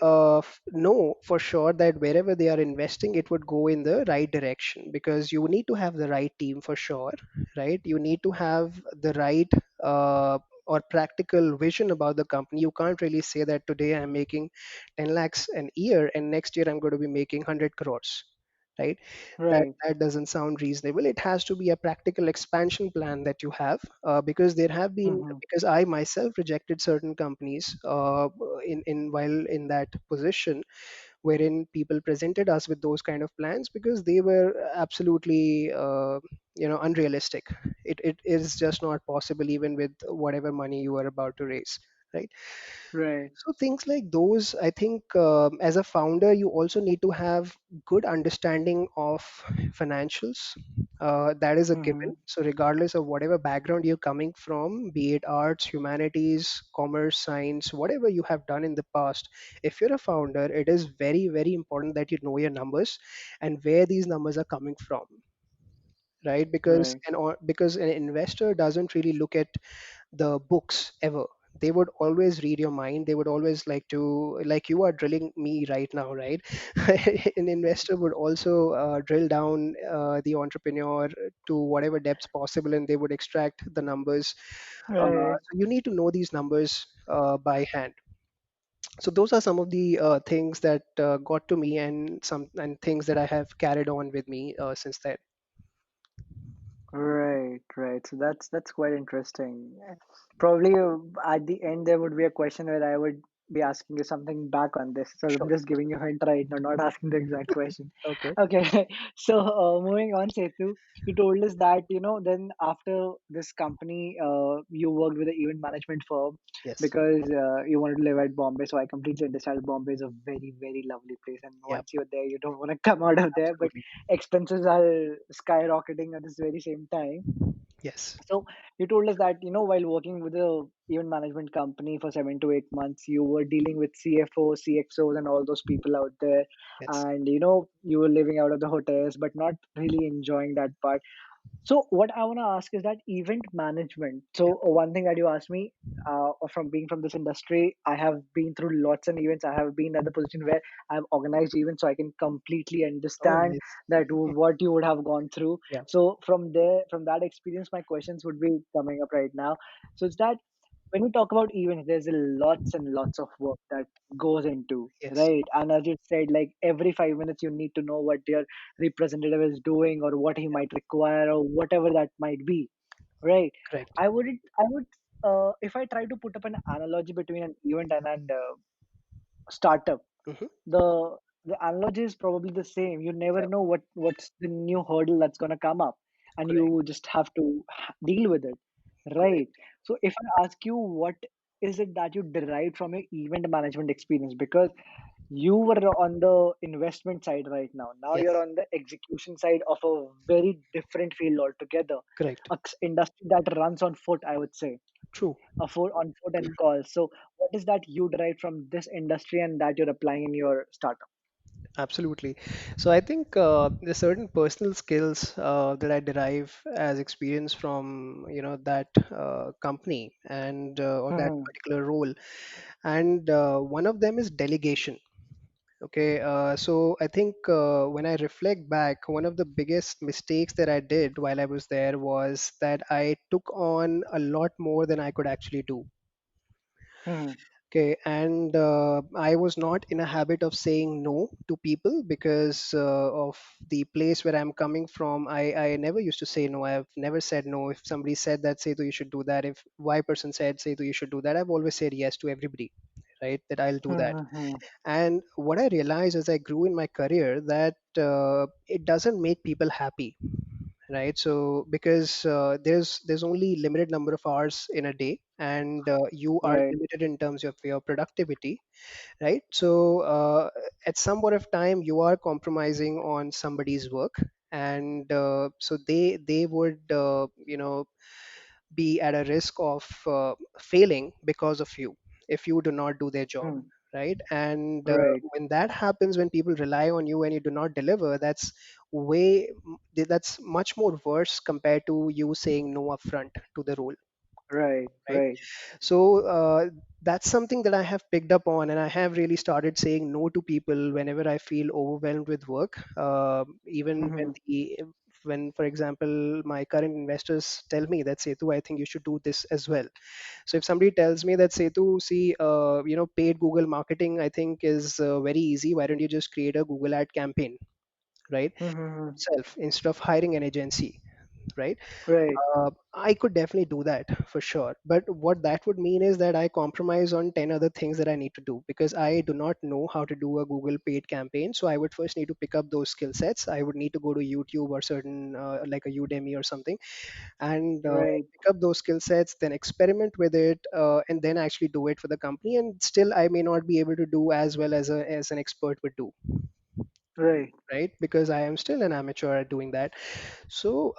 Speaker 2: know for sure that wherever they are investing, it would go in the right direction, because you need to have the right team for sure, right? You need to have the right or practical vision about the company. You can't really say that today I'm making 10 lakhs an year and next year I'm going to be making 100 crores, right? that
Speaker 1: Right.
Speaker 2: that doesn't sound reasonable. It has to be a practical expansion plan that you have, because there have been,
Speaker 1: Mm-hmm.
Speaker 2: because I myself rejected certain companies in while in that position, wherein people presented us with those kind of plans, because they were absolutely unrealistic. It is just not possible, even with whatever money you are about to raise, right?
Speaker 1: Right.
Speaker 2: So things like those, I think, as a founder, you also need to have good understanding of financials. That is a
Speaker 1: Mm-hmm.
Speaker 2: given. So regardless of whatever background you're coming from, be it arts, humanities, commerce, science, whatever you have done in the past, if you're a founder, it is very, very important that you know your numbers and where these numbers are coming from, right? Because
Speaker 1: Right.
Speaker 2: because an investor doesn't really look at the books ever. They would always read your mind. They would always like to, like you are drilling me right now, right? An investor would also drill down the entrepreneur to whatever depths possible, and they would extract the numbers.
Speaker 1: Right.
Speaker 2: So you need to know these numbers by hand. So those are some of the things that got to me, and things that I have carried on with me since then.
Speaker 1: Right. Right. So that's quite interesting. Probably at the end there would be a question where I would be asking you something back on this. So I'm
Speaker 2: Sure.
Speaker 1: just giving you a hint right now, not asking the exact question.
Speaker 2: Okay.
Speaker 1: Okay. So moving on, Setu, you told us that, then after this company, you worked with an event management firm
Speaker 2: Yes.
Speaker 1: because you wanted to live at Bombay. So I completely understand Bombay is a very, very lovely place. And
Speaker 2: Yep.
Speaker 1: once you're there, you don't want to come out of there, but
Speaker 2: Absolutely.
Speaker 1: expenses are skyrocketing at this very same time.
Speaker 2: Yes.
Speaker 1: So you told us that, while working with a event management company for 7 to 8 months, you were dealing with CFOs, CXOs, and all those people out there.
Speaker 2: Yes.
Speaker 1: And, you were living out of the hotels, but not really enjoying that part. So what I want to ask is that event management.
Speaker 2: Yeah.
Speaker 1: So one thing that you asked me, from being from this industry, I have been through lots of events. I have been at the position where I've organized events, so I can completely
Speaker 2: Oh,
Speaker 1: understand
Speaker 2: nice.
Speaker 1: that what you would have gone through.
Speaker 2: Yeah.
Speaker 1: So from there, from that experience, my questions would be coming up right now. So it's that when we talk about events, there's a lots and lots of work that goes into,
Speaker 2: Yes.
Speaker 1: right? And as you said, like every 5 minutes, you need to know what your representative is doing or what he might require or whatever that might be, right?
Speaker 2: Correct.
Speaker 1: I would if I try to put up an analogy between an event and an startup,
Speaker 2: Hmm.
Speaker 1: the the analogy is probably the same. You never
Speaker 2: Yeah.
Speaker 1: know what's the new hurdle that's going to come up, and
Speaker 2: Correct.
Speaker 1: you just have to deal with it, right?
Speaker 2: Correct.
Speaker 1: So if I ask you, what is it that you derived from your event management experience? Because you were on the investment side right now you're
Speaker 2: Yes.
Speaker 1: on the execution side of a very different field altogether,
Speaker 2: Correct.
Speaker 1: industry that runs on foot, I would say,
Speaker 2: True.
Speaker 1: on foot and call. So what is that you derive from this industry and that you're applying in your startup?
Speaker 2: Absolutely. So I think there's certain personal skills that I derive as experience from that company and or that
Speaker 1: Hmm.
Speaker 2: particular role, and one of them is delegation. Okay, so I think when I reflect back, one of the biggest mistakes that I did while I was there was that I took on a lot more than I could actually do.
Speaker 1: Hmm.
Speaker 2: Okay, and I was not in a habit of saying no to people because of the place where I'm coming from. I never used to say no. I've never said no. If somebody said that, say, you should do that. If Y person said, say, you should do that, I've always said yes to everybody, right? That I'll do that.
Speaker 1: Hmm. Hmm.
Speaker 2: And what I realized as I grew in my career that it doesn't make people happy, right? So because there's only limited number of hours in a day, and you are
Speaker 1: Right.
Speaker 2: limited in terms of your productivity, right? So at some point of time you are compromising on somebody's work, and so they would be at a risk of failing because of you if you do not do their job,
Speaker 1: Hmm.
Speaker 2: right? And
Speaker 1: Right.
Speaker 2: when that happens, when people rely on you and you do not deliver, that's much more worse compared to you saying no upfront to the role,
Speaker 1: Right.
Speaker 2: right?
Speaker 1: Right.
Speaker 2: So that's something that I have picked up on, and I have really started saying no to people whenever I feel overwhelmed with work. Even when
Speaker 1: Hmm.
Speaker 2: when, for example, my current investors tell me that, Setu, I think you should do this as well. So if somebody tells me that, Setu, see, paid Google marketing, I think is very easy. Why don't you just create a Google ad campaign, right?
Speaker 1: Hmm.
Speaker 2: Yourself instead of hiring an agency, right?
Speaker 1: Right.
Speaker 2: I could definitely do that for sure. But what that would mean is that I compromise on 10 other things that I need to do because I do not know how to do a Google paid campaign. So I would first need to pick up those skill sets. I would need to go to YouTube or certain, like a Udemy or something, and
Speaker 1: Right.
Speaker 2: pick up those skill sets, then experiment with it, and then actually do it for the company. And still, I may not be able to do as well as as an expert would do,
Speaker 1: Right.
Speaker 2: right? Because I am still an amateur at doing that. So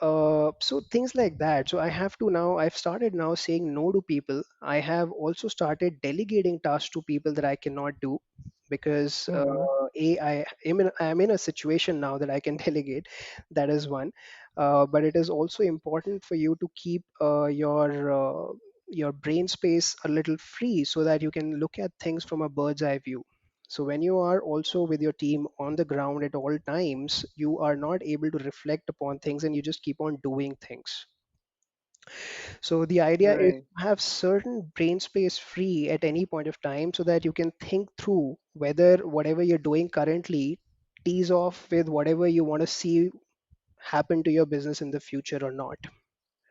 Speaker 2: so things like that. So I have to now, I've started now saying no to people. I have also started delegating tasks to people that I cannot do because
Speaker 1: Hmm.
Speaker 2: I'm in a situation now that I can delegate. That is one. But it is also important for you to keep your brain space a little free so that you can look at things from a bird's eye view. So when you are also with your team on the ground at all times, you are not able to reflect upon things and you just keep on doing things. So the idea is
Speaker 1: Right.
Speaker 2: to have certain brain space free at any point of time so that you can think through whether whatever you're doing currently tees off with whatever you want to see happen to your business in the future or not,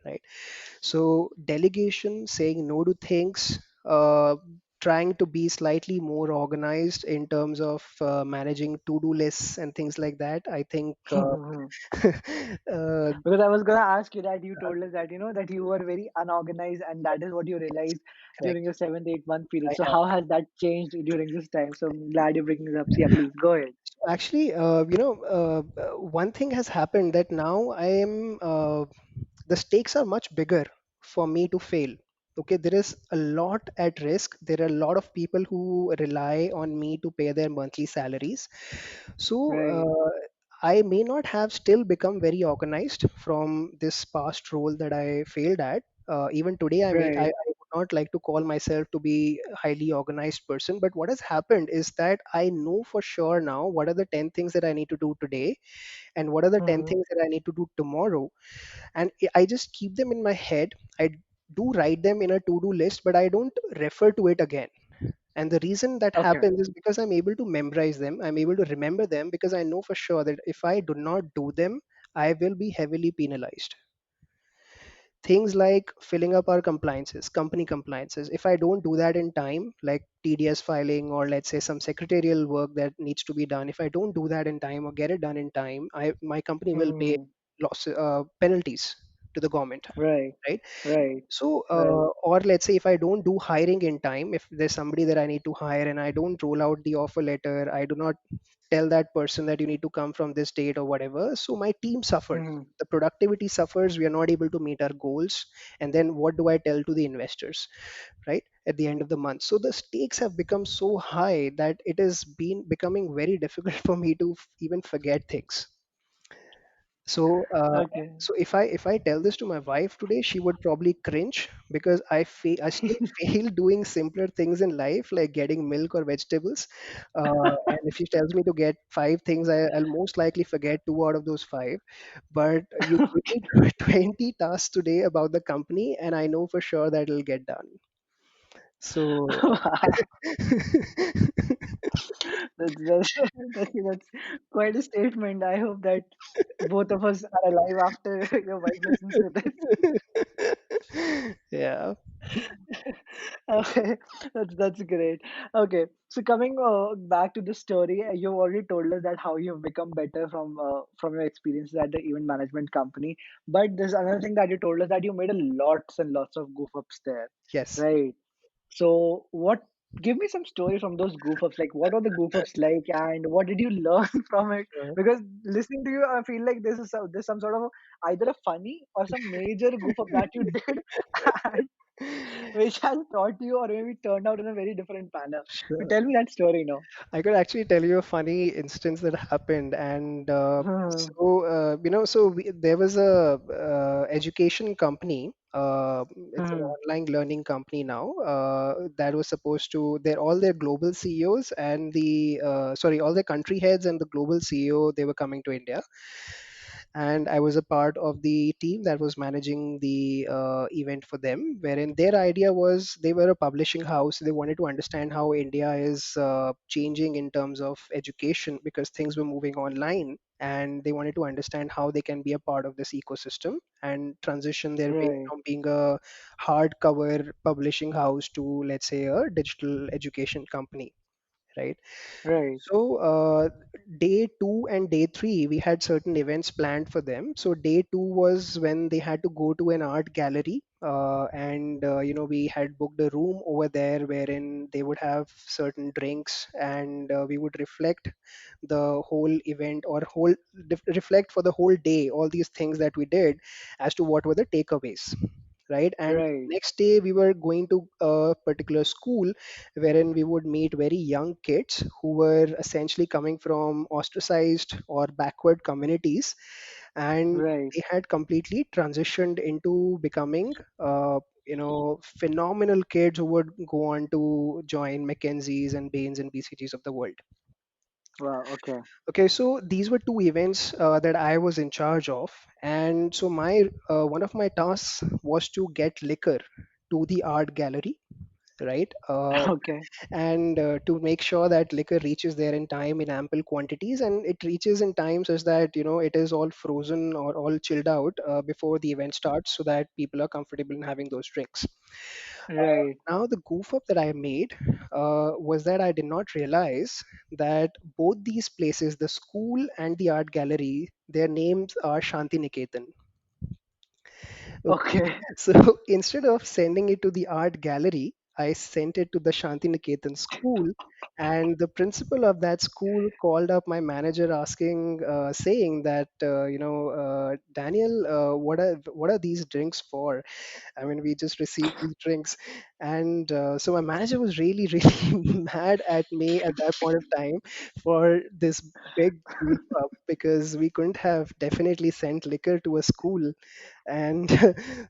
Speaker 2: right? So delegation, saying no to things, trying to be slightly more organized in terms of managing to-do lists and things like that. I think uh,
Speaker 1: Because I was gonna ask you that you told us that that you were very unorganized, and that is what you realized during
Speaker 2: correct.
Speaker 1: your 7 8 month period.
Speaker 2: I
Speaker 1: So
Speaker 2: am.
Speaker 1: how has that changed during this time? So I'm glad you're bringing it up. So yeah, please go ahead.
Speaker 2: Actually, one thing has happened that now I am. The stakes are much bigger for me to fail. Okay, there is a lot at risk. There are a lot of people who rely on me to pay their monthly salaries. So
Speaker 1: Right,
Speaker 2: I may not have still become very organized from this past role that I failed at. Even today, I
Speaker 1: right.
Speaker 2: would not like to call myself to be a highly organized person. But what has happened is that I know for sure now what are the 10 things that I need to do today, and what are the 10
Speaker 1: Hmm.
Speaker 2: things that I need to do tomorrow. And I just keep them in my head. I do write them in a to do list, but I don't refer to it again. And the reason that
Speaker 1: Okay.
Speaker 2: happens is because I'm able to memorize them, I'm able to remember them, because I know for sure that if I do not do them, I will be heavily penalized. Things like filling up our compliances, company compliances, if I don't do that in time, like TDS filing, or let's say some secretarial work that needs to be done, if I don't do that in time or get it done in time, my company will pay
Speaker 1: Hmm.
Speaker 2: penalties to the government,
Speaker 1: Right,
Speaker 2: right?
Speaker 1: right,
Speaker 2: So,
Speaker 1: right.
Speaker 2: or let's say if I don't do hiring in time, if there's somebody that I need to hire and I don't roll out the offer letter, I do not tell that person that you need to come from this date or whatever. So my team suffers.
Speaker 1: Hmm.
Speaker 2: The productivity suffers. We are not able to meet our goals. And then what do I tell to the investors, right? At the end of the month. So the stakes have become so high that it has been becoming very difficult for me to even forget things. So,
Speaker 1: Okay.
Speaker 2: if I tell this to my wife today, she would probably cringe because I still fail doing simpler things in life like getting milk or vegetables. And if she tells me to get five things, I'll most likely forget two out of those five. But you give me 20 tasks today about the company, and I know for sure that it'll get done. So,
Speaker 1: Wow. That's quite a statement. I hope that both of us are alive after your wife listens to this.
Speaker 2: yeah.
Speaker 1: Okay, that's great. Okay, so coming back to the story, you've already told us that how you've become better from your experiences at the event management company. But there's another thing that you told us that you made a lots and lots of goof ups there,
Speaker 2: Yes.
Speaker 1: right? So what? Give me some stories from those goof ups. Like, what are the goof ups like, and what did you learn from it?
Speaker 2: Uh,
Speaker 1: Because listening to you, I feel like there's some sort of either a funny or some major goof up that you did, and which has taught you or maybe turned out in a very different manner. So
Speaker 2: sure.
Speaker 1: tell me that story now.
Speaker 2: I could actually tell you a funny instance that happened, and
Speaker 1: Hmm.
Speaker 2: there was a education company. It's an
Speaker 1: Hmm.
Speaker 2: online learning company now that was supposed to. They're all their global CEOs and all their country heads and the global CEO. They were coming to India, and I was a part of the team that was managing the event for them. Wherein their idea was they were a publishing house. They wanted to understand how India is changing in terms of education because things were moving online, and they wanted to understand how they can be a part of this ecosystem and transition their way
Speaker 1: Right.
Speaker 2: from being a hardcover publishing house to, let's say, a digital education company, right?
Speaker 1: Right.
Speaker 2: So, day two and day three, we had certain events planned for them. So, day two was when they had to go to an art gallery. And we had booked a room over there wherein they would have certain drinks, and we would reflect the whole event or reflect for the whole day all these things that we did as to what were the takeaways, right? And
Speaker 1: Right.
Speaker 2: next day we were going to a particular school wherein we would meet very young kids who were essentially coming from ostracized or backward communities, and
Speaker 1: Right.
Speaker 2: they had completely transitioned into becoming phenomenal kids who would go on to join McKinsey's and Bain's and BCG's of the world.
Speaker 1: Wow. Okay.
Speaker 2: Okay, so these were two events that I was in charge of, and so my one of my tasks was to get liquor to the art gallery, right?
Speaker 1: Okay.
Speaker 2: And to make sure that liquor reaches there in time in ample quantities, and it reaches in time such that it is all frozen or all chilled out before the event starts, so that people are comfortable in having those drinks.
Speaker 1: Right.
Speaker 2: Now, the goof up that I made was that I did not realize that both these places, the school and the art gallery, their names are Shanti Niketan. Okay.
Speaker 1: Okay.
Speaker 2: So instead of sending it to the art gallery, I sent it to the Shanti Niketan school. And the principal of that school called up my manager asking, saying that, Daniel, what are these drinks for? I mean, we just received these drinks, and so my manager was really, really mad at me at that point of time for this big goof up because we couldn't have definitely sent liquor to a school. And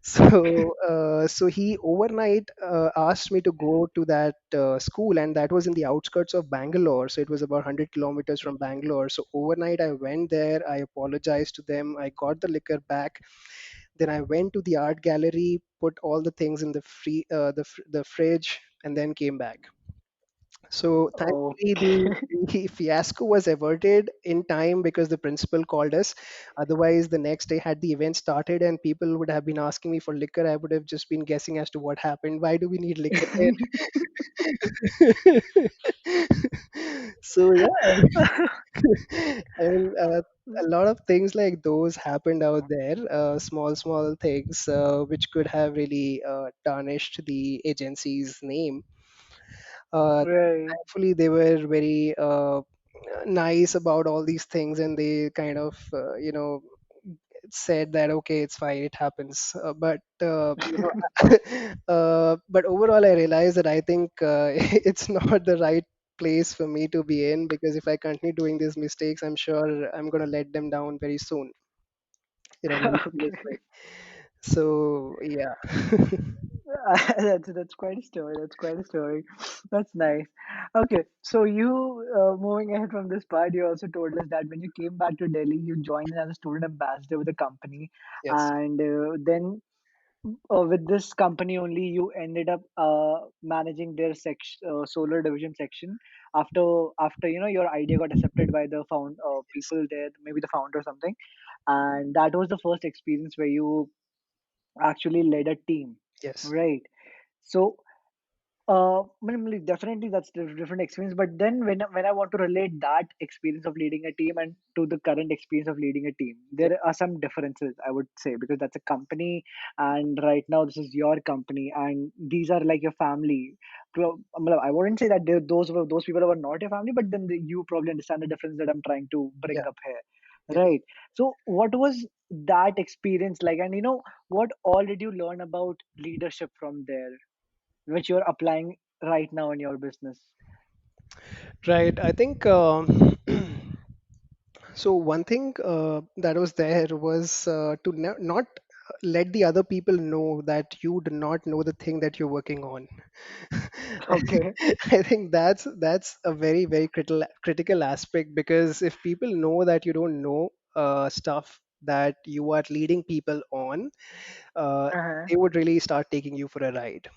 Speaker 2: so he overnight asked me to go to that school, and that was in the outskirts of Bangalore, so it was about 100 kilometers from Bangalore. So overnight I went there, I apologized to them, I got the liquor back, then I went to the art gallery, put all the things in the fridge, and then came back. So thankfully,
Speaker 1: Okay.
Speaker 2: the fiasco was averted in time because the principal called us. Otherwise, the next day, had the event started and people would have been asking me for liquor, I would have just been guessing as to what happened. Why do we need liquor here? So yeah, I mean, a lot of things like those happened out there. Small, small things which could have really tarnished the agency's name.
Speaker 1: Right.
Speaker 2: Thankfully, they were very nice about all these things, and they kind of, said that okay, it's fine, it happens. But overall, I realized that I think it's not the right place for me to be in, because if I continue doing these mistakes, I'm sure I'm going to let them down very soon in a very serious way.
Speaker 1: Okay.
Speaker 2: So yeah.
Speaker 1: That's quite a story. That's quite a story. That's nice. Okay, so you moving ahead from this part, you also told us that when you came back to Delhi, you joined as a student ambassador with the company,
Speaker 2: Yes.
Speaker 1: and then with this company only, you ended up managing their solar division section after your idea got accepted by the
Speaker 2: Yes.
Speaker 1: people there, maybe the founder or something, and that was the first experience where you actually led a team,
Speaker 2: Yes.
Speaker 1: right? So definitely that's the different experience. But then when I want to relate that experience of leading a team and to the current experience of leading a team,
Speaker 2: Yeah.
Speaker 1: there are some differences, I would say, because that's a company, and right now this is your company, and these are like your family. I wouldn't say that those people were not your family, but then you probably understand the difference that I'm trying to bring
Speaker 2: Yeah.
Speaker 1: up here,
Speaker 2: Yes.
Speaker 1: right? So what was that experience like, and what all did you learn about leadership from there, which you're applying right now in your business?
Speaker 2: Right. I think so. One thing that was there was to not let the other people know that you do not know the thing that you're working on.
Speaker 1: Okay.
Speaker 2: I think that's a very, very critical aspect, because if people know that you don't know stuff that you are leading people on, uh,
Speaker 1: Uh-huh.
Speaker 2: they would really start taking you for a ride,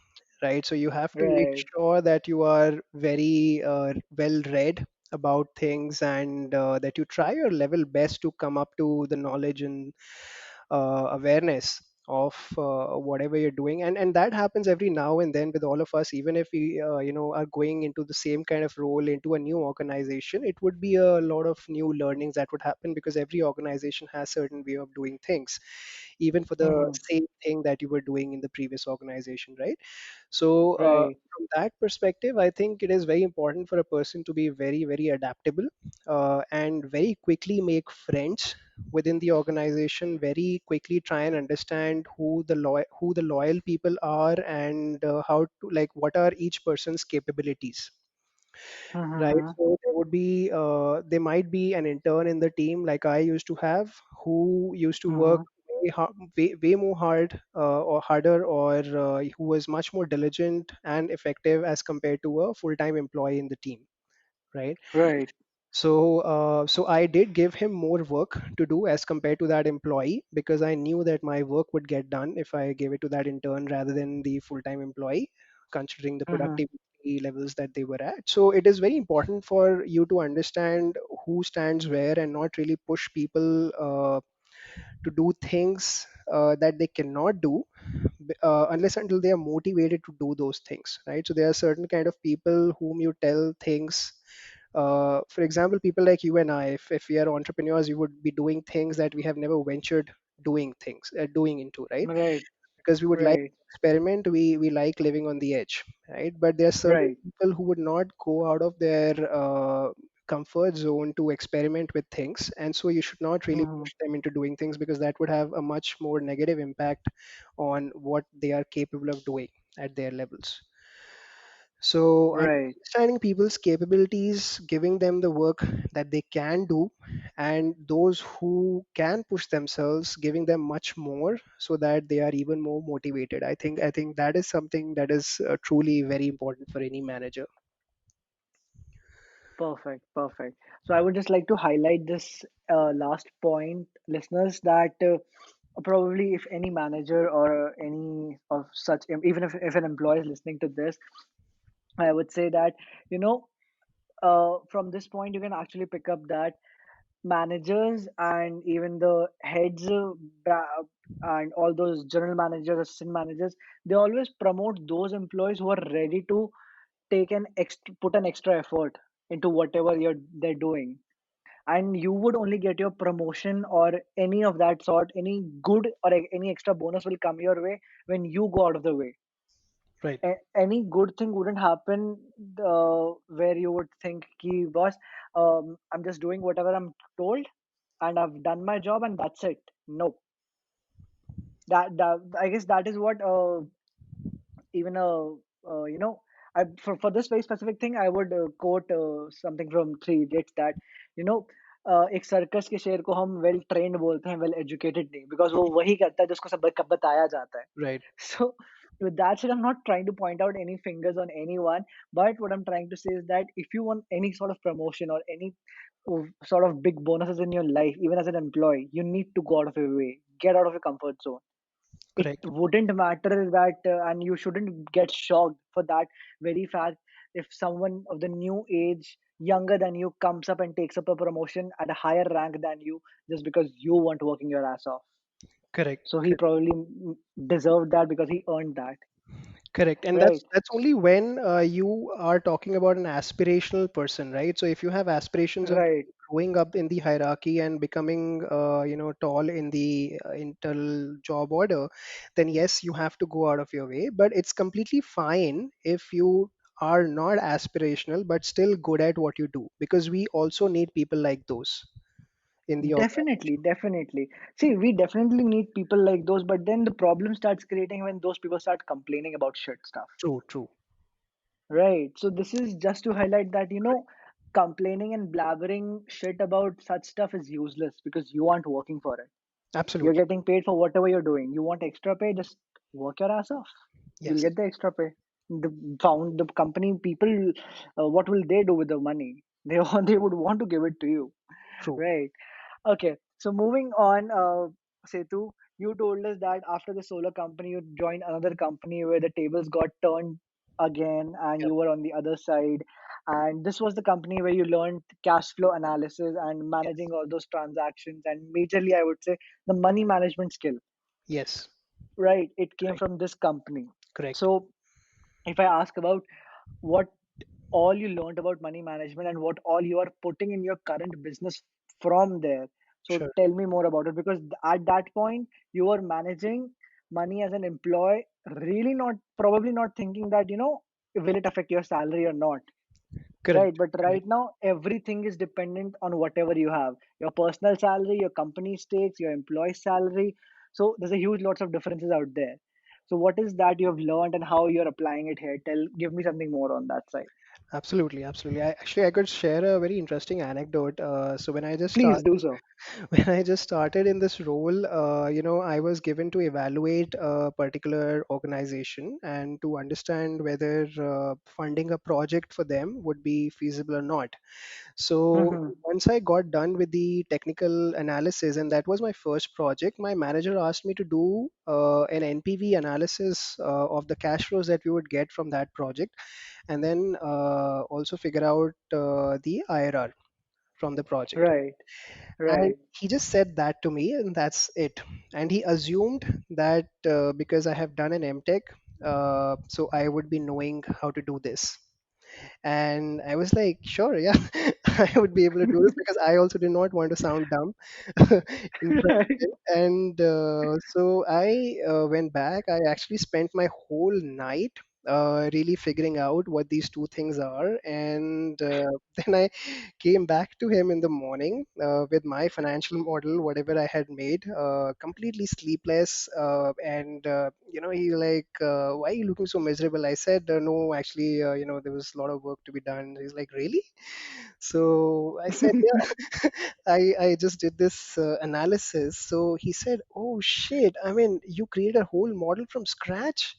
Speaker 2: right? So you have to make
Speaker 1: Right.
Speaker 2: sure that you are very well read about things, and that you try your level best to come up to the knowledge and awareness of whatever you're doing. And that happens every now and then with all of us, even if we are going into the same kind of role into a new organization. It would be a lot of new learnings that would happen, because every organization has certain way of doing things, even for the
Speaker 1: Hmm.
Speaker 2: same thing that you were doing in the previous organization, right? So,
Speaker 1: Right.
Speaker 2: from that perspective, I think it is very important for a person to be very, very adaptable, and very quickly make friends within the organization. Very quickly try and understand who the loyal people are, and how to, like, what are each person's capabilities. Right.
Speaker 1: Hmm.
Speaker 2: So there might be an intern in the team like I used to have, who used to work
Speaker 1: Hmm.
Speaker 2: way more or harder, or who was much more diligent and effective as compared to a full-time employee in the team. Right.
Speaker 1: Right.
Speaker 2: So I did give him more work to do as compared to that employee, because I knew that my work would get done if I gave it to that intern rather than the full-time employee, considering the
Speaker 1: Hmm.
Speaker 2: productivity levels that they were at. So it is very important for you to understand who stands where, and not really push people to do things that they cannot do unless until they are motivated to do those things, right? So there are certain kind of people whom you tell things. For example, people like you and I, if we are entrepreneurs, we would be doing things that we have never ventured doing into, right?
Speaker 1: Right.
Speaker 2: Because we would like
Speaker 1: Right.
Speaker 2: to experiment, we like living on the edge, right? But there are certain
Speaker 1: Right.
Speaker 2: people who would not go out of their comfort zone to experiment with things, and so you should not really
Speaker 1: Hmm.
Speaker 2: push them into doing things, because that would have a much more negative impact on what they are capable of doing at their levels. So
Speaker 1: Right.
Speaker 2: understanding people's capabilities, giving them the work that they can do, and those who can push themselves, giving them much more so that they are even more motivated. I think that is something that is truly very important for any manager.
Speaker 1: Perfect. Perfect. So I would just like to highlight this last point, listeners, that probably if any manager or any of such, even if an employee is listening to this, I would say that, you know, from this point, you can actually pick up that managers and even the heads and all those general managers, assistant managers, they always promote those employees who are ready to take an extra, put an extra effort into whatever they're doing. And you would only get your promotion or any of that sort, any good or any extra bonus will come your way when you go out of the way.
Speaker 2: Right.
Speaker 1: Any good thing wouldn't happen where you would think, ki, boss, I'm just doing whatever I'm told and I've done my job and that's it. No, that I guess that is what even for this very specific thing I would quote something from Three Idiots that you know एक circus के शेर को हम well trained बोलते हैं, well educated नहीं, because वो वही करता है जिसको सब बताया जाता है.
Speaker 2: Right.
Speaker 1: So with that said, I'm not trying to point out any fingers on anyone, but what I'm trying to say is that if you want any sort of promotion or any sort of big bonuses in your life, even as an employee, you need to go out of your way, get out of your comfort zone. It
Speaker 2: Correct.
Speaker 1: wouldn't matter that, and you shouldn't get shocked for that very fact if someone of the new age, younger than you, comes up and takes up a promotion at a higher rank than you just because you weren't working your ass off.
Speaker 2: Correct.
Speaker 1: So he
Speaker 2: Correct.
Speaker 1: probably deserved that because he earned that.
Speaker 2: Correct. And
Speaker 1: Right.
Speaker 2: that's only when you are talking about an aspirational person, right? So if you have aspirations of
Speaker 1: Right.
Speaker 2: growing up in the hierarchy and becoming, tall in the internal job order, then yes, you have to go out of your way. But it's completely fine if you are not aspirational but still good at what you do, because we also need people like those in the
Speaker 1: Definitely,
Speaker 2: organization.
Speaker 1: definitely. See, we definitely need people like those, but then the problem starts creating when those people start complaining about shit stuff.
Speaker 2: True. True.
Speaker 1: Right. So this is just to highlight that, complaining and blabbering shit about such stuff is useless because you aren't working for it. You're
Speaker 2: Absolutely.
Speaker 1: getting paid for whatever you're doing. You want extra pay, just work your ass off. You'll
Speaker 2: Yes.
Speaker 1: get the extra pay. The company people, what will they do with the money? They would want to give it to you.
Speaker 2: True.
Speaker 1: Right. Okay, so moving on, Setu, you told us that after the solar company, you joined another company where the tables got turned again and
Speaker 2: Yep.
Speaker 1: you were on the other side. And this was the company where you learned cash flow analysis and
Speaker 2: Yes.
Speaker 1: managing all those transactions, and majorly, I would say, the money management skill.
Speaker 2: Yes.
Speaker 1: Right, it came
Speaker 2: Correct.
Speaker 1: from this company.
Speaker 2: Correct.
Speaker 1: So, if I ask about what all you learned about money management and what all you are putting in your current business from there. So
Speaker 2: Sure.
Speaker 1: tell me more about it because at that point you were managing money as an employee, really not probably not thinking that will it affect your salary or not, right?
Speaker 2: Correct.
Speaker 1: But right
Speaker 2: Correct.
Speaker 1: now everything is dependent on whatever you have, your personal salary, your company stakes, your employee salary. So there's a huge lots of differences out there. So what is that you have learned and how you're applying it here? Give me something more on that side.
Speaker 2: Absolutely, absolutely. I could share a very interesting anecdote. So
Speaker 1: Please do so.
Speaker 2: when I just started in this role, I was given to evaluate a particular organization and to understand whether funding a project for them would be feasible or not. So
Speaker 1: Hmm.
Speaker 2: once I got done with the technical analysis, and that was my first project, my manager asked me to do an NPV analysis of the cash flows that we would get from that project, and then also figure out the IRR. from the project.
Speaker 1: Right.
Speaker 2: And
Speaker 1: Right.
Speaker 2: he just said that to me, and that's it. And he assumed that because I have done an MTech, so I would be knowing how to do this. And I was like, sure, yeah, I would be able to do this, because I also did not want to sound dumb in front of
Speaker 1: Right.
Speaker 2: him. And so I went back. I actually spent my whole night really figuring out what these two things are. And then I came back to him in the morning with my financial model, whatever I had made, completely sleepless. And he like, why are you looking so miserable? I said, no, actually, there was a lot of work to be done. He's like, really? So I said, yeah, I just did this analysis. So he said, oh shit, I mean, you created a whole model from scratch?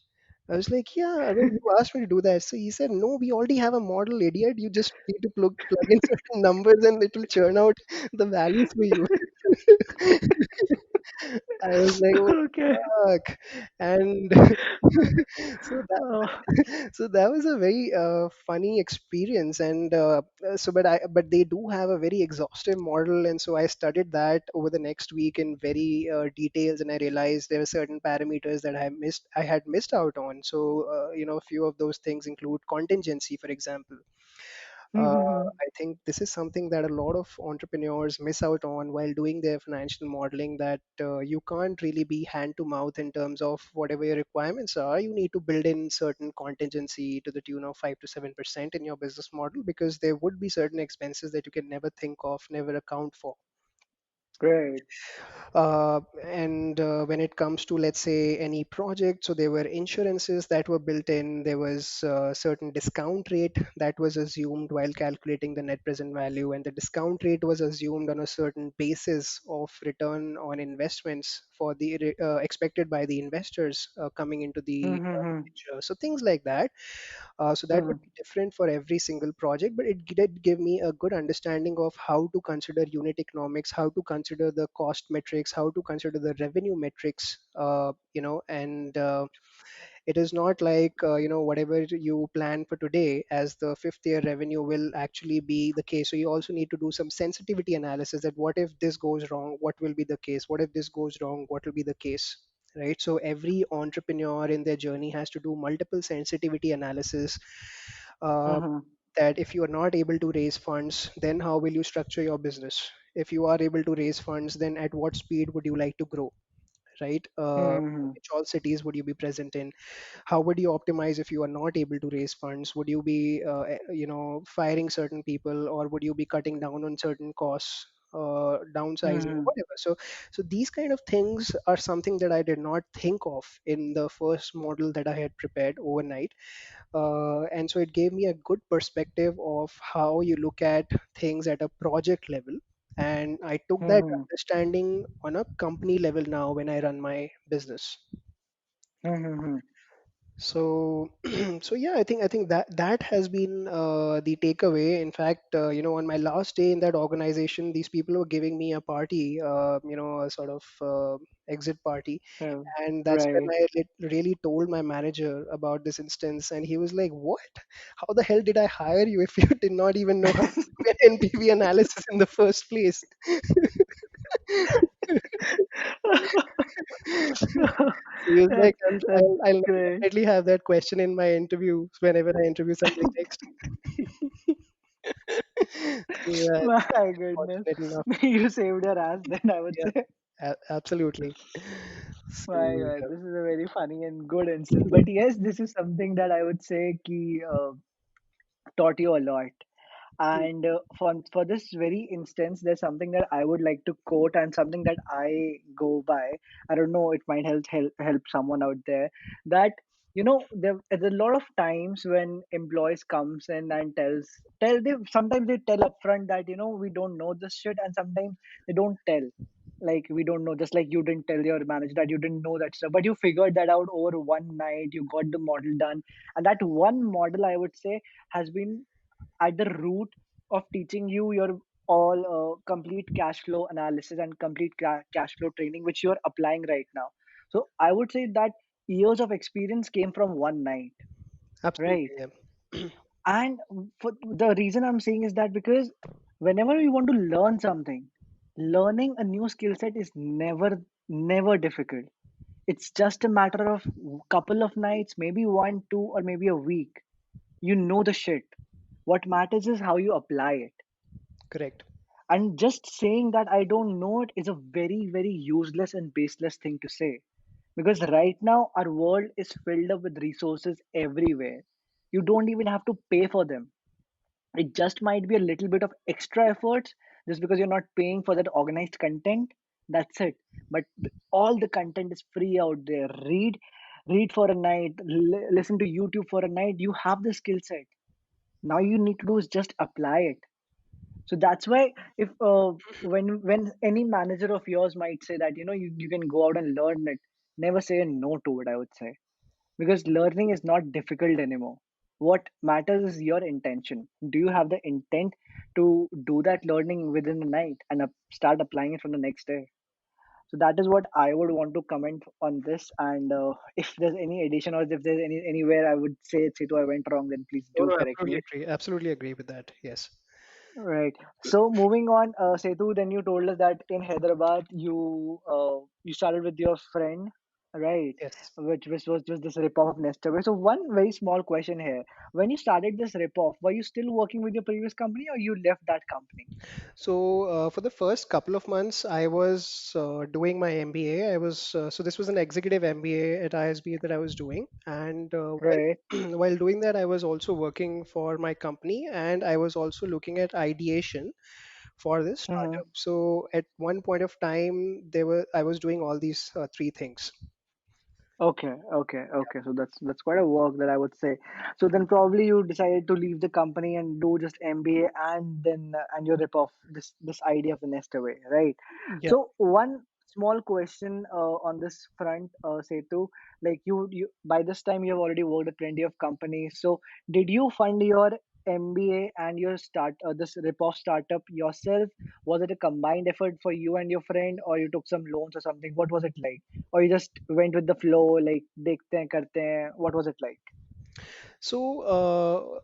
Speaker 2: I was like, yeah, I mean, you asked me to do that. So he said, no, we already have a model, idiot. You just need to plug in certain numbers and it will churn out the values for you. I was like, oh,
Speaker 1: Okay.
Speaker 2: fuck. And so
Speaker 1: Oh.
Speaker 2: so that was a very funny experience. And but they do have a very exhaustive model, and so I studied that over the next week in very details, and I realized there were certain parameters that I had missed out on. So a few of those things include contingency, for example. I think this is something that a lot of entrepreneurs miss out on while doing their financial modeling, that you can't really be hand to mouth in terms of whatever your requirements are. You need to build in certain contingency to the tune of 5 to 7% in your business model, because there would be certain expenses that you can never think of, never account for.
Speaker 1: Right.
Speaker 2: And when it comes to, let's say, any project, so there were insurances that were built in. There was a certain discount rate that was assumed while calculating the net present value, and the discount rate was assumed on a certain basis of return on investments for the expected by the investors coming into the picture. So things like that. So that would be different for every single project, but it did give me a good understanding of how to consider unit economics, how to consider the cost metrics, how to consider the revenue metrics, and it is not like, whatever you plan for today as the fifth year revenue will actually be the case. So you also need to do some sensitivity analysis, that what if this goes wrong, what will be the case? What if this goes wrong, what will be the case? Right. So every entrepreneur in their journey has to do multiple sensitivity analysis. Uh, that if you are not able to raise funds, then how will you structure your business? If you are able to raise funds, then at what speed would you like to grow? Right. Which all cities would you be present in? How would you optimize if you are not able to raise funds? Would you be firing certain people, or would you be cutting down on certain costs, downsizing, whatever? So these kind of things are something that I did not think of in the first model that I had prepared overnight. And so it gave me a good perspective of how you look at things at a project level, and I took that understanding on a company level now when I run my business. So so yeah, I think that has been the takeaway. In fact, on my last day in that organization, these people were giving me a party, a sort of exit party. And that's when
Speaker 1: Right.
Speaker 2: I really told my manager about this instance, and he was like, what? How the hell did I hire you if you did not even know how to do an NPV analysis in the first place? So he was like,
Speaker 1: That's
Speaker 2: I'll
Speaker 1: great.
Speaker 2: definitely have that question in my interview whenever I interview somebody next. So yeah,
Speaker 1: My goodness.
Speaker 2: fortunate enough.
Speaker 1: You saved your ass then, I would
Speaker 2: Yeah,
Speaker 1: say.
Speaker 2: absolutely. So
Speaker 1: My God,
Speaker 2: yeah.
Speaker 1: this is a very funny and good instance. But yes, this is something that I would say taught you a lot. And for this very instance, there's something that I would like to quote and something that I go by. I don't know, it might help someone out there. That there's a lot of times when employees comes in and tell they sometimes they tell upfront that we don't know this shit, and sometimes they don't tell. Like we don't know, just like you didn't tell your manager that you didn't know that stuff, but you figured that out over one night. You got the model done, and that one model, I would say, has been at the root of teaching you your all complete cash flow analysis and complete cash flow training which you're applying right now. So I would say that years of experience came from one night,
Speaker 2: Absolutely.
Speaker 1: right?
Speaker 2: Yeah.
Speaker 1: And for the reason I'm saying is that because Whenever we want to learn something, learning a new skill set is never difficult. It's just a matter of couple of nights, maybe one, two, or maybe a week. You know the shit. What matters is how you apply it.
Speaker 2: Correct.
Speaker 1: And just saying that I don't know it is a very useless and baseless thing to say. Because right now, our world is filled up with resources everywhere. You don't even have to pay for them. It just might be a little bit of extra effort just because you're not paying for that organized content. That's it. But all the content is free out there. Read for a night, listen to YouTube for a night. You have the skill set. Now you need to do is just apply it. So that's why if when any manager of yours might say that you can go out and learn it, never say a no to it. I would say, because learning is not difficult anymore. What matters is your intention. Do you have the intent to do that learning within the night and start applying it from the next day? So that is what I would want to comment on this. And if there's any addition or if there's anywhere I would say Chitu I went wrong, then please
Speaker 2: No,
Speaker 1: do
Speaker 2: no,
Speaker 1: correct
Speaker 2: absolutely
Speaker 1: me.
Speaker 2: agree. Absolutely agree with that. Yes.
Speaker 1: Right. So moving on, Setu, then you told us that in Hyderabad you started with your friend, right?
Speaker 2: Yes.
Speaker 1: Which was just this ripoff of Nestle. So one very small question here: when you started this ripoff, were you still working with your previous company, or you left that company?
Speaker 2: So for the first couple of months, I was doing my MBA. So this was an executive MBA at ISB that I was doing, and
Speaker 1: Right.
Speaker 2: while doing that, I was also working for my company, and I was also looking at ideation for this
Speaker 1: Mm-hmm.
Speaker 2: startup. So at one point of time, I was doing all these three things.
Speaker 1: Okay. So that's quite a work that I would say. So then probably you decided to leave the company and do just MBA and then and you rip off this idea of the nest away, right?
Speaker 2: Yeah.
Speaker 1: So one small question on this front, Setu, like you by this time you have already worked at plenty of companies. So did you fund your MBA and your this rip off startup yourself? Was it a combined effort for you and your friend, or you took some loans or something? What was it like? Or you just went with the flow, like dekhte hain, karte hain? What was it like?
Speaker 2: So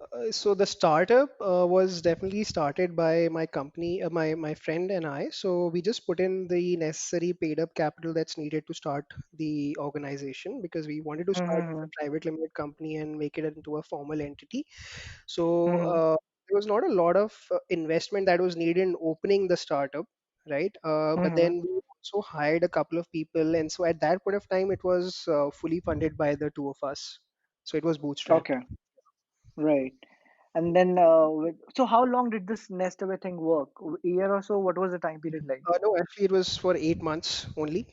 Speaker 2: the startup was definitely started by my company, my friend and I. So we just put in the necessary paid up capital that's needed to start the organization because we wanted to start as
Speaker 1: Mm-hmm.
Speaker 2: a private limited company and make it into a formal entity. So
Speaker 1: Mm-hmm.
Speaker 2: there was not a lot of investment that was needed in opening the startup, right? But
Speaker 1: Mm-hmm.
Speaker 2: then we also hired a couple of people, and so at that point of time, it was fully funded by the two of us. So it was bootstrapped.
Speaker 1: Okay, right. And then, so how long did this nest away thing work? A year or so? What was the time period like?
Speaker 2: No, actually, it was for 8 months only.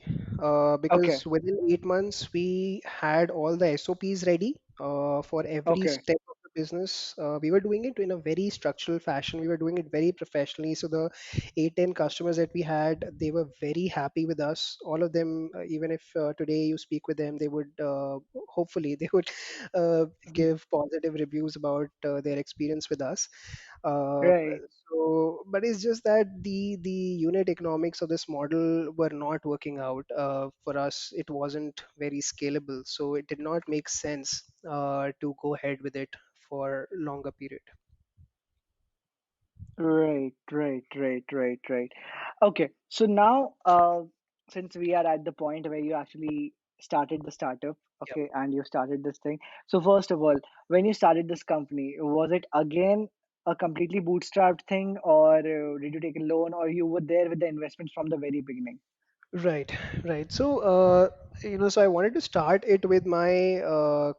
Speaker 1: Okay,
Speaker 2: Because within 8 months, we had all the SOPs ready for every
Speaker 1: okay,
Speaker 2: step of the business. We were doing it in a very structural fashion. We were doing it very professionally. So the 8, 10 customers that we had, they were very happy with us. All of them, even if today you speak with them, they would hopefully they would give positive reviews about their experience with us. Uh,
Speaker 1: right.
Speaker 2: but it's just that the unit economics of this model were not working out for us. It wasn't very scalable, so it did not make sense to go ahead with it for longer period.
Speaker 1: Right. Okay, so now, since we are at the point where you actually started the startup,
Speaker 2: Yep.
Speaker 1: okay, and you started this thing. So first of all, when you started this company, was it again a completely bootstrapped thing, or did you take a loan, or you were there with the investments from the very beginning?
Speaker 2: Right, right. So, so I wanted to start it with my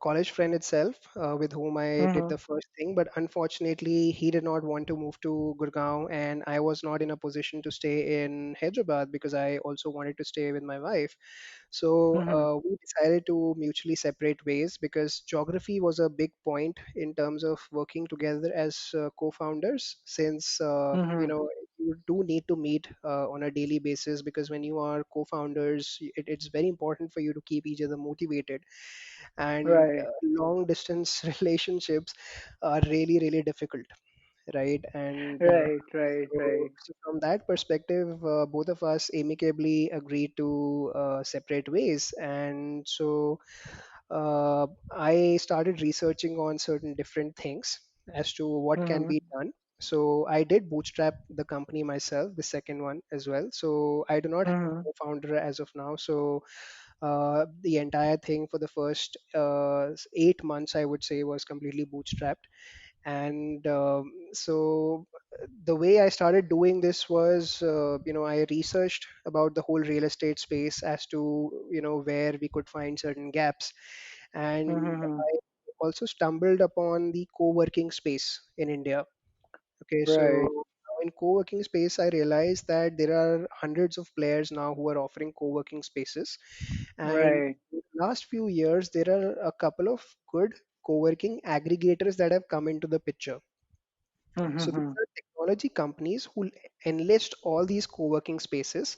Speaker 2: college friend itself, with whom I did
Speaker 1: Mm-hmm.
Speaker 2: the first thing. But unfortunately, he did not want to move to Gurgaon, and I was not in a position to stay in Hyderabad because I also wanted to stay with my wife. So
Speaker 1: Mm-hmm.
Speaker 2: we decided to mutually separate ways because geography was a big point in terms of working together as co-founders. Since
Speaker 1: Mm-hmm.
Speaker 2: you do need to meet on a daily basis because when you are co-founders, it's very important for you to keep each other motivated. And
Speaker 1: Right.
Speaker 2: long distance relationships are really really difficult, right? And
Speaker 1: Right.
Speaker 2: so from that perspective, both of us amicably agreed to separate ways. And so I started researching on certain different things as to what can
Speaker 1: Mm-hmm.
Speaker 2: be done. So I did bootstrap the company myself, the second one as well. So I do not have
Speaker 1: Mm-hmm.
Speaker 2: a founder as of now. So the entire thing for the first 8 months, I would say, was completely bootstrapped. And so the way I started doing this was, I researched about the whole real estate space as to, where we could find certain gaps. And
Speaker 1: Mm-hmm.
Speaker 2: I also stumbled upon the co-working space in India. Okay, so
Speaker 1: Right.
Speaker 2: now in co-working space, I realized that there are hundreds of players now who are offering co-working spaces. And
Speaker 1: Right.
Speaker 2: in the last few years, there are a couple of good co-working aggregators that have come into the picture. So these
Speaker 1: Mm-hmm.
Speaker 2: are technology companies who enlist all these co-working spaces.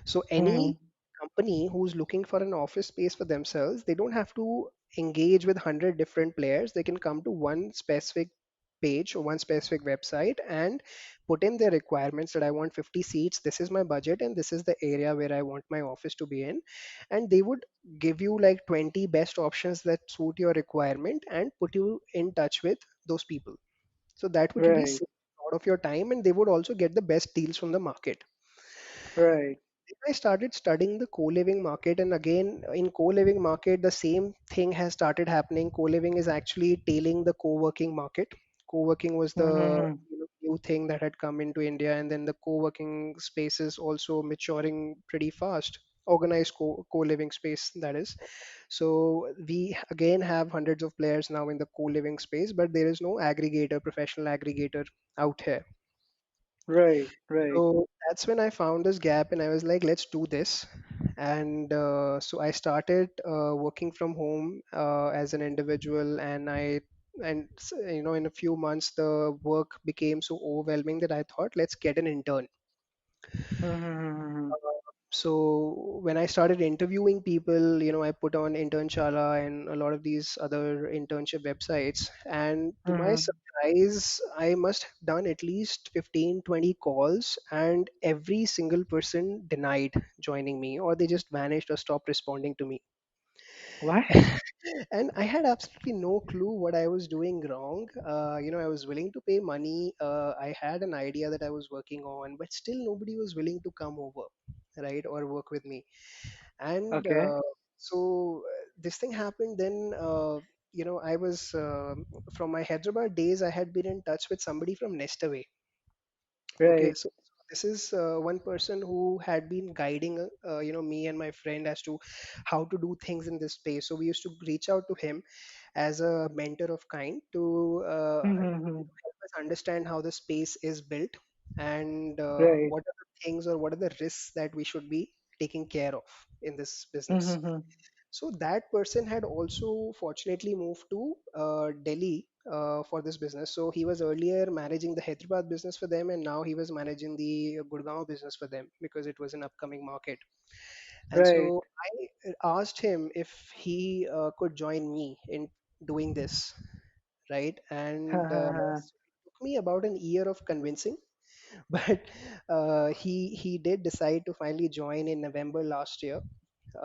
Speaker 2: So any
Speaker 1: Mm-hmm.
Speaker 2: company who's looking for an office space for themselves, they don't have to engage with 100 different players. They can come to one specific page or one specific website and put in their requirements that I want 50 seats, this is my budget, and this is the area where I want my office to be in. And they would give you like 20 best options that suit your requirement and put you in touch with those people. So that would really
Speaker 1: Right.
Speaker 2: save a lot of your time, and they would also get the best deals from the market.
Speaker 1: Right.
Speaker 2: Then I started studying the co-living market, and again in co-living market, the same thing has started happening. Co-living is actually tailing the co-working market. Co-working was the
Speaker 1: Mm-hmm.
Speaker 2: new thing that had come into India, and then the co-working space is also maturing pretty fast. Organized co-living space, that is. So we again have hundreds of players now in the co-living space, but there is no aggregator, professional aggregator out here.
Speaker 1: Right. Right.
Speaker 2: So that's when I found this gap, and I was like, let's do this. And so I started working from home as an individual, and in a few months the work became so overwhelming that I thought, let's get an intern.
Speaker 1: Mm-hmm.
Speaker 2: So when I started interviewing people, I put on Internshala and a lot of these other internship websites. And to my
Speaker 1: Mm-hmm.
Speaker 2: surprise, I must have done at least 15, 20 calls, and every single person denied joining me, or they just vanished or stopped responding to me.
Speaker 1: What?
Speaker 2: And I had absolutely no clue what I was doing wrong. I was willing to pay money. I had an idea that I was working on, but still nobody was willing to come over, right, or work with me. And
Speaker 1: Okay.
Speaker 2: this thing happened. Then, I was from my Hyderabad days. I had been in touch with somebody from Nestaway. Okay,
Speaker 1: Right.
Speaker 2: so this is one person who had been guiding, me and my friend as to how to do things in this space. So we used to reach out to him as a mentor of kind to
Speaker 1: Mm-hmm.
Speaker 2: help us understand how the space is built, and
Speaker 1: Right.
Speaker 2: what are the things or what are the risks that we should be taking care of in this business.
Speaker 1: Mm-hmm.
Speaker 2: So that person had also fortunately moved to Delhi for this business. So he was earlier managing the Hyderabad business for them, and now he was managing the Gurgaon business for them because it was an upcoming market. And
Speaker 1: Right.
Speaker 2: so I asked him if he could join me in doing this, right? And so it took me about an year of convincing, but he did decide to finally join in November last year, as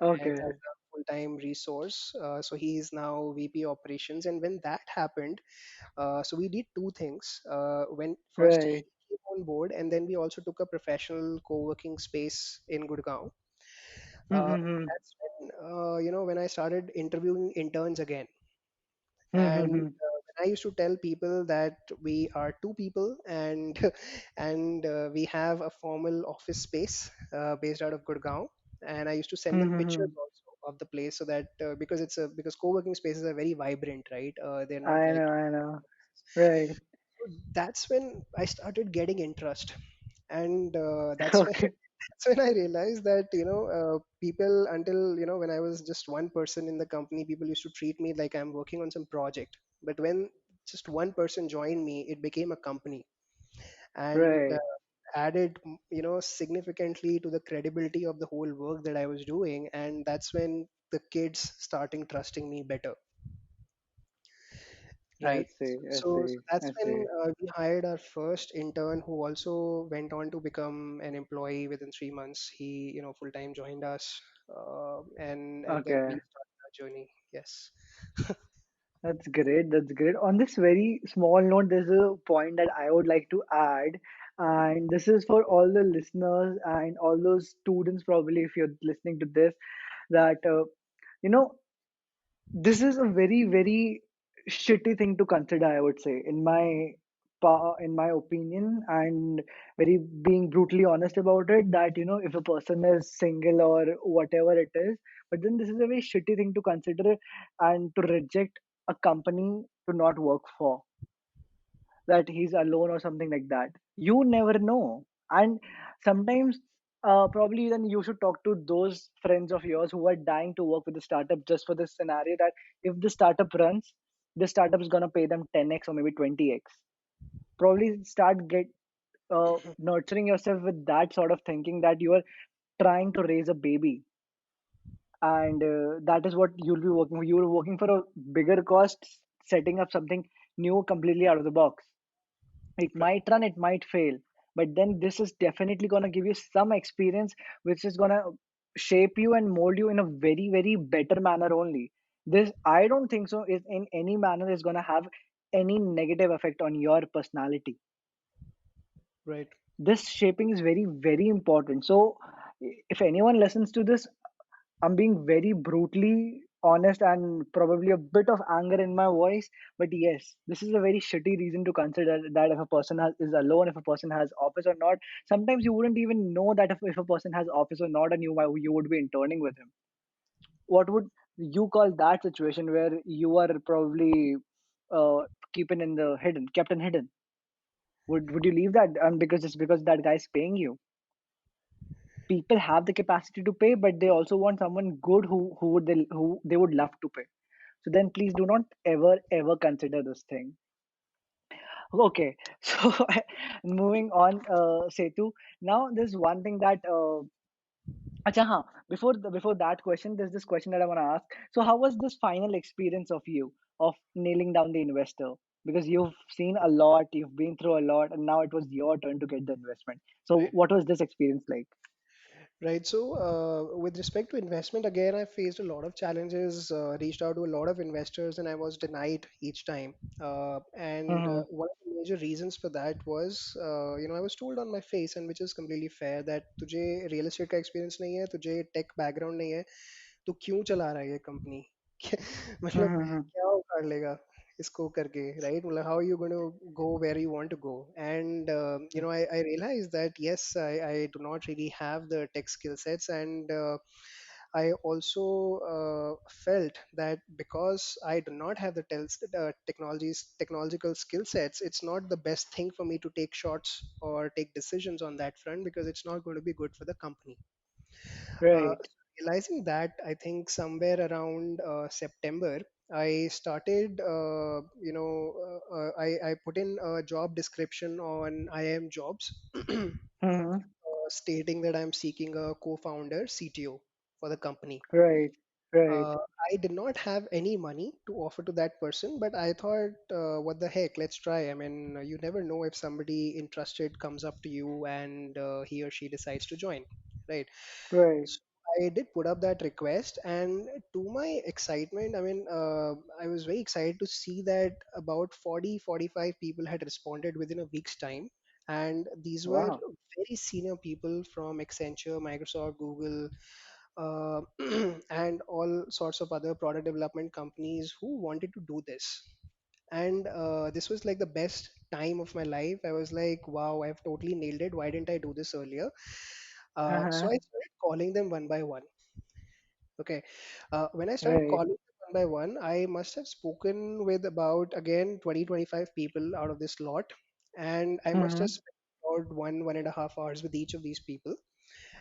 Speaker 1: Okay.
Speaker 2: a full-time resource. So he is now VP operations. And when that happened, so we did two things. When first he
Speaker 1: Right.
Speaker 2: came on board, and then we also took a professional co-working space in Gurgaon.
Speaker 1: Mm-hmm.
Speaker 2: That's when when I started interviewing interns again. And
Speaker 1: Mm-hmm.
Speaker 2: when I used to tell people that we are two people, and and we have a formal office space based out of Gurgaon, and I used to send them pictures
Speaker 1: Mm-hmm.
Speaker 2: also of the place, so that because co-working spaces are very vibrant, right? They're not
Speaker 1: I
Speaker 2: like
Speaker 1: know. I know. Right.
Speaker 2: so that's when I started getting interest, and that's when
Speaker 1: Okay.
Speaker 2: that's when I realized that people, until when I was just one person in the company, people used to treat me like I'm working on some project. But when just one person joined me, it became a company, and
Speaker 1: Right.
Speaker 2: added significantly to the credibility of the whole work that I was doing. And that's when the kids starting trusting me better,
Speaker 1: I
Speaker 2: right?
Speaker 1: see. I
Speaker 2: So
Speaker 1: see.
Speaker 2: that's
Speaker 1: I
Speaker 2: when
Speaker 1: see.
Speaker 2: we hired our first intern, who also went on to become an employee within 3 months. He full time joined us, and then we
Speaker 1: Okay.
Speaker 2: started our journey. Yes.
Speaker 1: That's great. That's great. On this very small note, there's a point that I would like to add, and this is for all the listeners and all those students, probably, if you're listening to this, that you know, this is a very, very shitty thing to consider, I would say, in my opinion, and very being brutally honest about it, that if a person is single or whatever it is, but then this is a very shitty thing to consider and to reject a company to not work for, that he's alone or something like that. You never know. And sometimes, probably then you should talk to those friends of yours who are dying to work with the startup, just for this scenario that if the startup runs, the startup is going to pay them 10x or maybe 20x. Probably start get nurturing yourself with that sort of thinking, that you are trying to raise a baby, and that is what you'll be working for. You're working for a bigger cost, setting up something new completely out of the box. It might run, it might fail, but then this is definitely going to give you some experience, which is going to shape you and mold you in a very, very better manner only. This, I don't think so, is in any manner is going to have any negative effect on your personality.
Speaker 2: Right.
Speaker 1: This shaping is very, very important. So if anyone listens to this, I'm being very brutally honest and probably a bit of anger in my voice. But yes, this is a very shitty reason to consider, that if a person is alone, if a person has office or not. Sometimes you wouldn't even know that if a person has office or not, and you would be interning with him. What would you call that situation where you are probably uh, keeping in the hidden, kept in hidden? Would you leave that? And because it's because that guy's paying you. People have the capacity to pay, but they also want someone good who they would love to pay. So then please do not ever consider this thing. Okay, so moving on, Setu. Now there's one thing that acha, before that question, there's this question that I want to ask. So how was this final experience of you of nailing down the investor? Because you've seen a lot, you've been through a lot, and now it was your turn to get the investment. So
Speaker 2: Right.
Speaker 1: what was this experience like?
Speaker 2: Right. So, with respect to investment, again, I faced a lot of challenges, reached out to a lot of investors, and I was denied each time. And
Speaker 1: Mm-hmm.
Speaker 2: one of the major reasons for that was, I was told on my face, and which is completely fair, that तुझे real estate का experience नहीं है, तुझे tech background नहीं है, तो क्यों चला रहा है ये कंपनी? मतलब
Speaker 1: Mm-hmm.
Speaker 2: क्या उखाड़ लेगा इसको करके, right? मतलब how are you going to go where you want to go? And I realized that yes, I do not really have the tech skill sets, and I also felt that because I do not have the technological skill sets, it's not the best thing for me to take shots or take decisions on that front, because it's not going to be good for the company.
Speaker 1: Right.
Speaker 2: Realizing that, I think somewhere around September, I started, I put in a job description on IIM Jobs,
Speaker 1: Mhm.
Speaker 2: stating that I'm seeking a co-founder, CTO for the company.
Speaker 1: Right. Right.
Speaker 2: Uh, I did not have any money to offer to that person, but I thought, what the heck, let's try. I mean, you never know if somebody interested comes up to you and he or she decides to join, right?
Speaker 1: Right.
Speaker 2: So I did put up that request, and to my excitement, I mean, I was very excited to see that about 40-45 people had responded within a week's time. And these were
Speaker 1: Wow.
Speaker 2: very senior people from Accenture, Microsoft, Google, uh, and all sorts of other product development companies who wanted to do this. And this was like the best time of my life. I was like, wow, I've totally nailed it. Why didn't I do this earlier? So
Speaker 1: Uh-huh.
Speaker 2: I started calling them one by one. Okay. When I started
Speaker 1: Right.
Speaker 2: calling them one by one, I must have spoken with about, again, 20-25 people out of this lot. And I must have
Speaker 1: Mhm.
Speaker 2: spent about 1.5 hours with each of these people,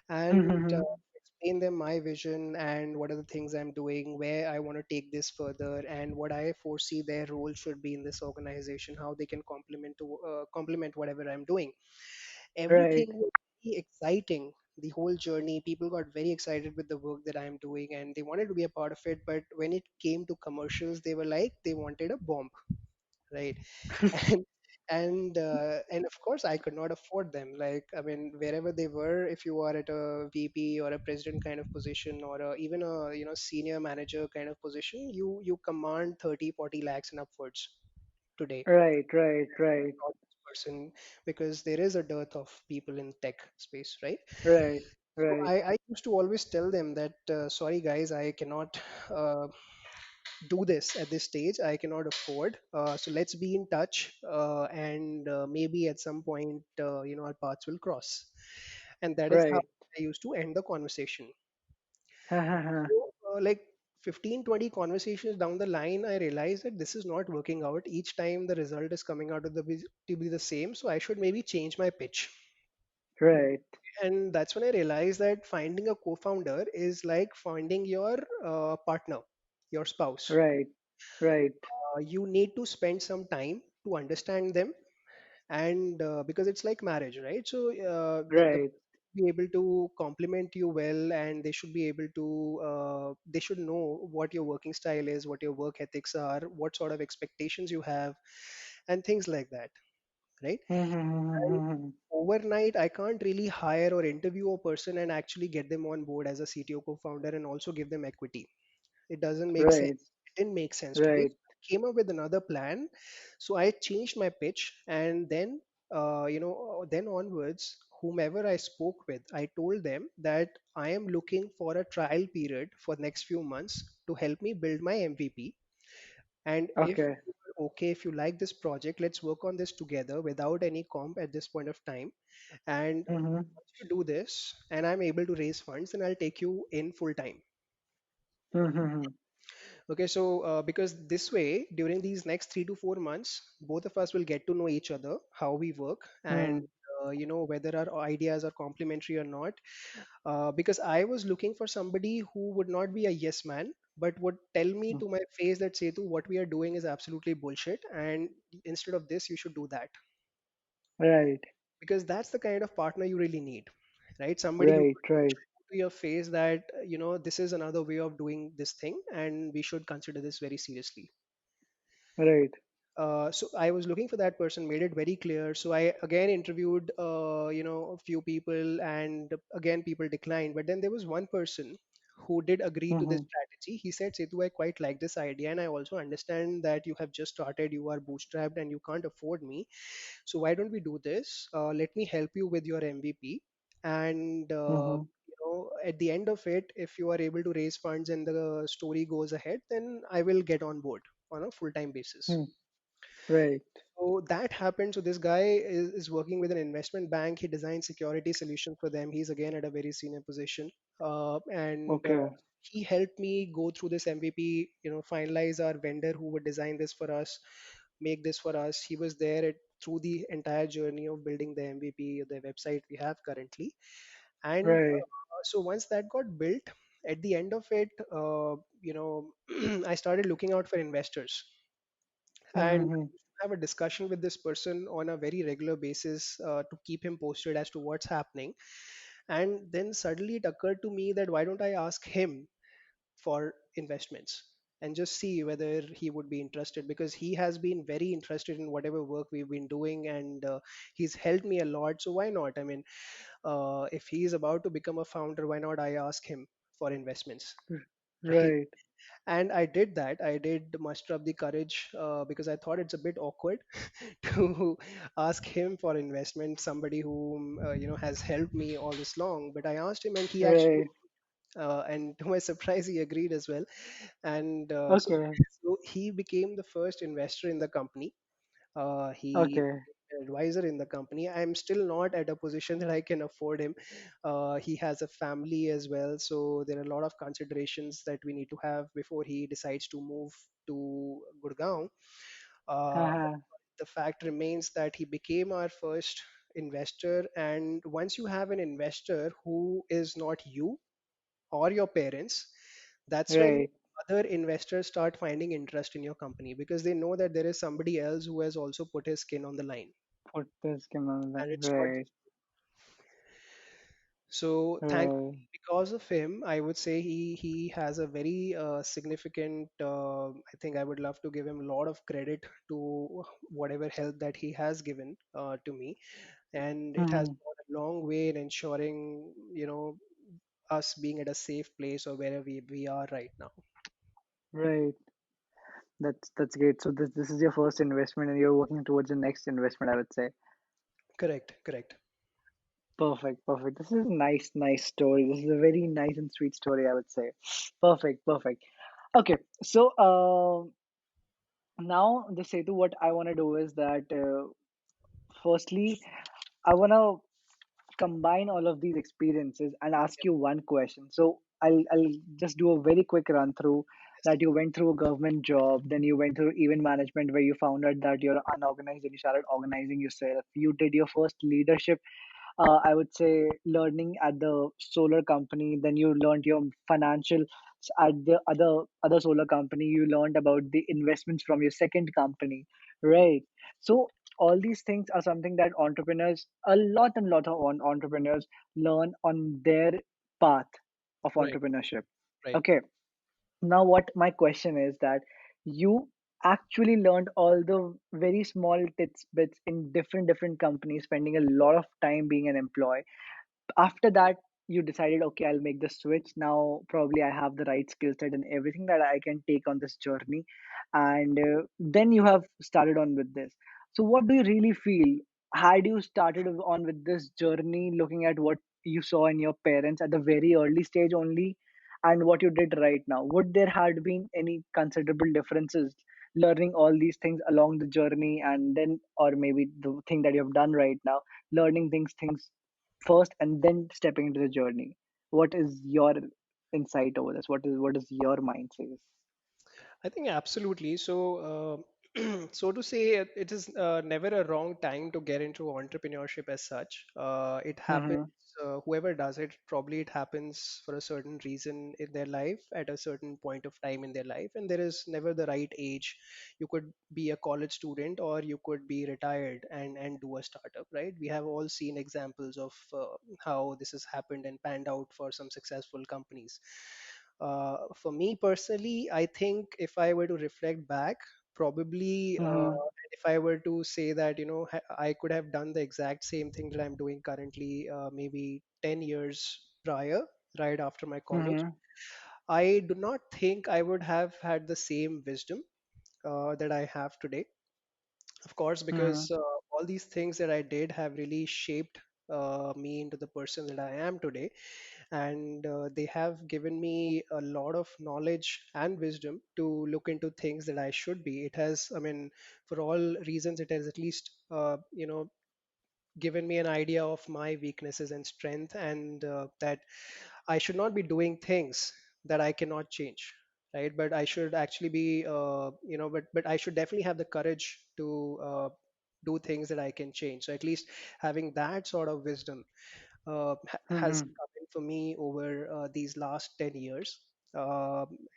Speaker 2: and
Speaker 1: Mhm.
Speaker 2: explain them my vision and what are the things I'm doing, where I want to take this further, and what I foresee their role should be in this organization, how they can complement whatever I'm doing.
Speaker 1: Right.
Speaker 2: Everything was very exciting. The whole journey, people got very excited with the work that I'm doing, and they wanted to be a part of it. But when it came to commercials, they were like, they wanted a bomb, right? and And of course I could not afford them. Like, I mean, wherever they were, if you are at a VP or a president kind of position, or even a, senior manager kind of position, you command 30, 40 lakhs and upwards today.
Speaker 1: Right, right, right,
Speaker 2: Not this person, because there is a dearth of people in tech space, right?
Speaker 1: right,
Speaker 2: So
Speaker 1: right,
Speaker 2: I used to always tell them that, sorry guys, I cannot uh, do this at this stage. I cannot afford. So let's be in touch, and maybe at some point, our paths will cross. And that is how
Speaker 1: right.
Speaker 2: I used to end the conversation.
Speaker 1: Ha ha ha.
Speaker 2: So, like 15, 20 conversations down the line, I realized that this is not working out. Each time the result is coming out of to be the same. So I should maybe change my pitch.
Speaker 1: Right,
Speaker 2: And that's when I realized that finding a co-founder is like finding your partner, your spouse.
Speaker 1: right, right,
Speaker 2: You need to spend some time to understand them, and because it's like marriage, right? So the
Speaker 1: right.
Speaker 2: be able to complement you well, and they should be able to they should know what your working style is, what your work ethics are, what sort of expectations you have, and things like that, right?
Speaker 1: Mm-hmm.
Speaker 2: Overnight I can't really hire or interview a person and actually get them on board as a CTO co-founder and also give them equity. It doesn't make sense.
Speaker 1: Right,
Speaker 2: It didn't make sense to me.
Speaker 1: right.
Speaker 2: I came up with another plan. So I changed my pitch, and then then onwards, whomever I spoke with, I told them that I am looking for a trial period for next few months to help me build my MVP. And if
Speaker 1: Okay.
Speaker 2: you're okay, if you like this project, let's work on this together without any comp at this point of time. And
Speaker 1: Mm-hmm.
Speaker 2: once you do this and I'm able to raise funds, then I'll take you in full time.
Speaker 1: Mm-hmm.
Speaker 2: Okay, so because this way, during these next 3 to 4 months, both of us will get to know each other, how we work, and
Speaker 1: Mm.
Speaker 2: whether our ideas are complementary or not. Because I was looking for somebody who would not be a yes man, but would tell me to my face that Setu, what we are doing is absolutely bullshit, and instead of this, you should do that.
Speaker 1: Right,
Speaker 2: Because that's the kind of partner you really need, right? Somebody who
Speaker 1: right,
Speaker 2: would
Speaker 1: right,
Speaker 2: to your face that this is another way of doing this thing, and we should consider this very seriously.
Speaker 1: right,
Speaker 2: So I was looking for that person, made it very clear. So I again interviewed, a few people, and again people declined. But then there was one person who did agree to this
Speaker 1: mm-hmm.
Speaker 2: strategy. He said, "Setu, I quite like this idea, and I also understand that you have just started, you are bootstrapped, and you can't afford me. So why don't we do this? Let me help you with your MVP, and
Speaker 1: Mm-hmm.
Speaker 2: at the end of it, if you are able to raise funds and the story goes ahead, then I will get on board on a full-time basis."
Speaker 1: Mm. Right,
Speaker 2: So that happened. So this guy is working with an investment bank. He designs security solutions for them. He's again at a very senior position, and
Speaker 1: okay,
Speaker 2: he helped me go through this MVP. Finalize our vendor who would design this for us, make this for us. He was there through the entire journey of building the MVP, the website we have currently. And
Speaker 1: right,
Speaker 2: so once that got built, at the end of it, I started looking out for investors, and
Speaker 1: mm-hmm.
Speaker 2: have a discussion with this person on a very regular basis, to keep him posted as to what's happening. And then suddenly it occurred to me that why don't I ask him for investments and just see whether he would be interested, because he has been very interested in whatever work we've been doing, and he's helped me a lot. So why not? I mean, if he's about to become a founder, why not I ask him for investments? Right.
Speaker 1: Right,
Speaker 2: And I did that. I did muster up the courage, because I thought it's a bit awkward to ask him for investment, somebody whom has helped me all this long. But I asked him, and he actually,
Speaker 1: right,
Speaker 2: and to my surprise, he agreed as well. And
Speaker 1: okay,
Speaker 2: so he became the first investor in the company. He
Speaker 1: okay,
Speaker 2: an advisor in the company. I'm still not at a position that I can afford him. He has a family as well, so there are a lot of considerations that we need to have before he decides to move to Gurgaon. But
Speaker 1: haha,
Speaker 2: the fact remains that he became our first investor, and once you have an investor who is not you or your parents, that's when
Speaker 1: right,
Speaker 2: other investors start finding interest in your company, because they know that there is somebody else who has also put his skin on the line,
Speaker 1: put the skin on the
Speaker 2: and
Speaker 1: line,
Speaker 2: it's not
Speaker 1: right,
Speaker 2: just. So
Speaker 1: Right.
Speaker 2: thankfully, because of him, I would say he has a very significant. I think I would love to give him a lot of credit to whatever help that he has given to me, and it has
Speaker 1: Mhm.
Speaker 2: gone a long way in ensuring, us being at a safe place or wherever we are right now.
Speaker 1: Right. That's great. So this is your first investment, and you're working towards the next investment, I would say.
Speaker 2: Correct, correct.
Speaker 1: Perfect, perfect. This is a nice story. This is a very nice and sweet story, I would say. Perfect, perfect. Okay, so now the Setu, what I want to do is that firstly, I want to combine all of these experiences and ask you one question. So I'll just do a very quick run through
Speaker 2: Yes.
Speaker 1: that you went through a government job, then you went through event management where you found out that you're unorganized and you started organizing yourself. You did your first leadership, I would say, learning at the solar company. Then you learned your financial at the other solar company. You learned about the investments from your second company, right? So all these things are something that entrepreneurs, a lot and lot of entrepreneurs learn on their path of
Speaker 2: Right,
Speaker 1: entrepreneurship.
Speaker 2: right,
Speaker 1: Okay, now what my question is that you actually learned all the very small bits in different companies, spending a lot of time being an employee. After that, you decided, okay, I'll make the switch. Now probably I have the right skill set and everything that I can take on this journey, and then you have started on with this. So what do you really feel, had you started on with this journey looking at what you saw in your parents at the very early stage only, and what you did right now, would there had been any considerable differences learning all these things along the journey, and then, or maybe the thing that you have done right now, learning things first and then stepping into the journey? What is your insight over this? What is your mind says?
Speaker 2: I think absolutely. So, so to say, it is never a wrong time to get into entrepreneurship as such. It happens.
Speaker 1: Mm-hmm.
Speaker 2: Whoever does it, probably it happens for a certain reason in their life at a certain point of time in their life, and there is never the right age. You could be a college student, or you could be retired and do a startup, right? We have all seen examples of how this has happened and panned out for some successful companies. For me personally, I think if I were to reflect back, probably
Speaker 1: Mm-hmm.
Speaker 2: if I were to say that, I could have done the exact same thing that I'm doing currently, maybe 10 years prior, right after my college,
Speaker 1: Mm-hmm.
Speaker 2: I do not think I would have had the same wisdom that I have today. Of course,
Speaker 1: Mm-hmm.
Speaker 2: because all these things that I did have really shaped me into the person that I am today, and they have given me a lot of knowledge and wisdom to look into things that I should be. It has, I mean, for all reasons, it has at least given me an idea of my weaknesses and strength, and that I should not be doing things that I cannot change, right? But I should actually be, but I should definitely have the courage to do things that I can change. So at least having that sort of wisdom has
Speaker 1: Mm-hmm.
Speaker 2: come in for me over these last 10 years.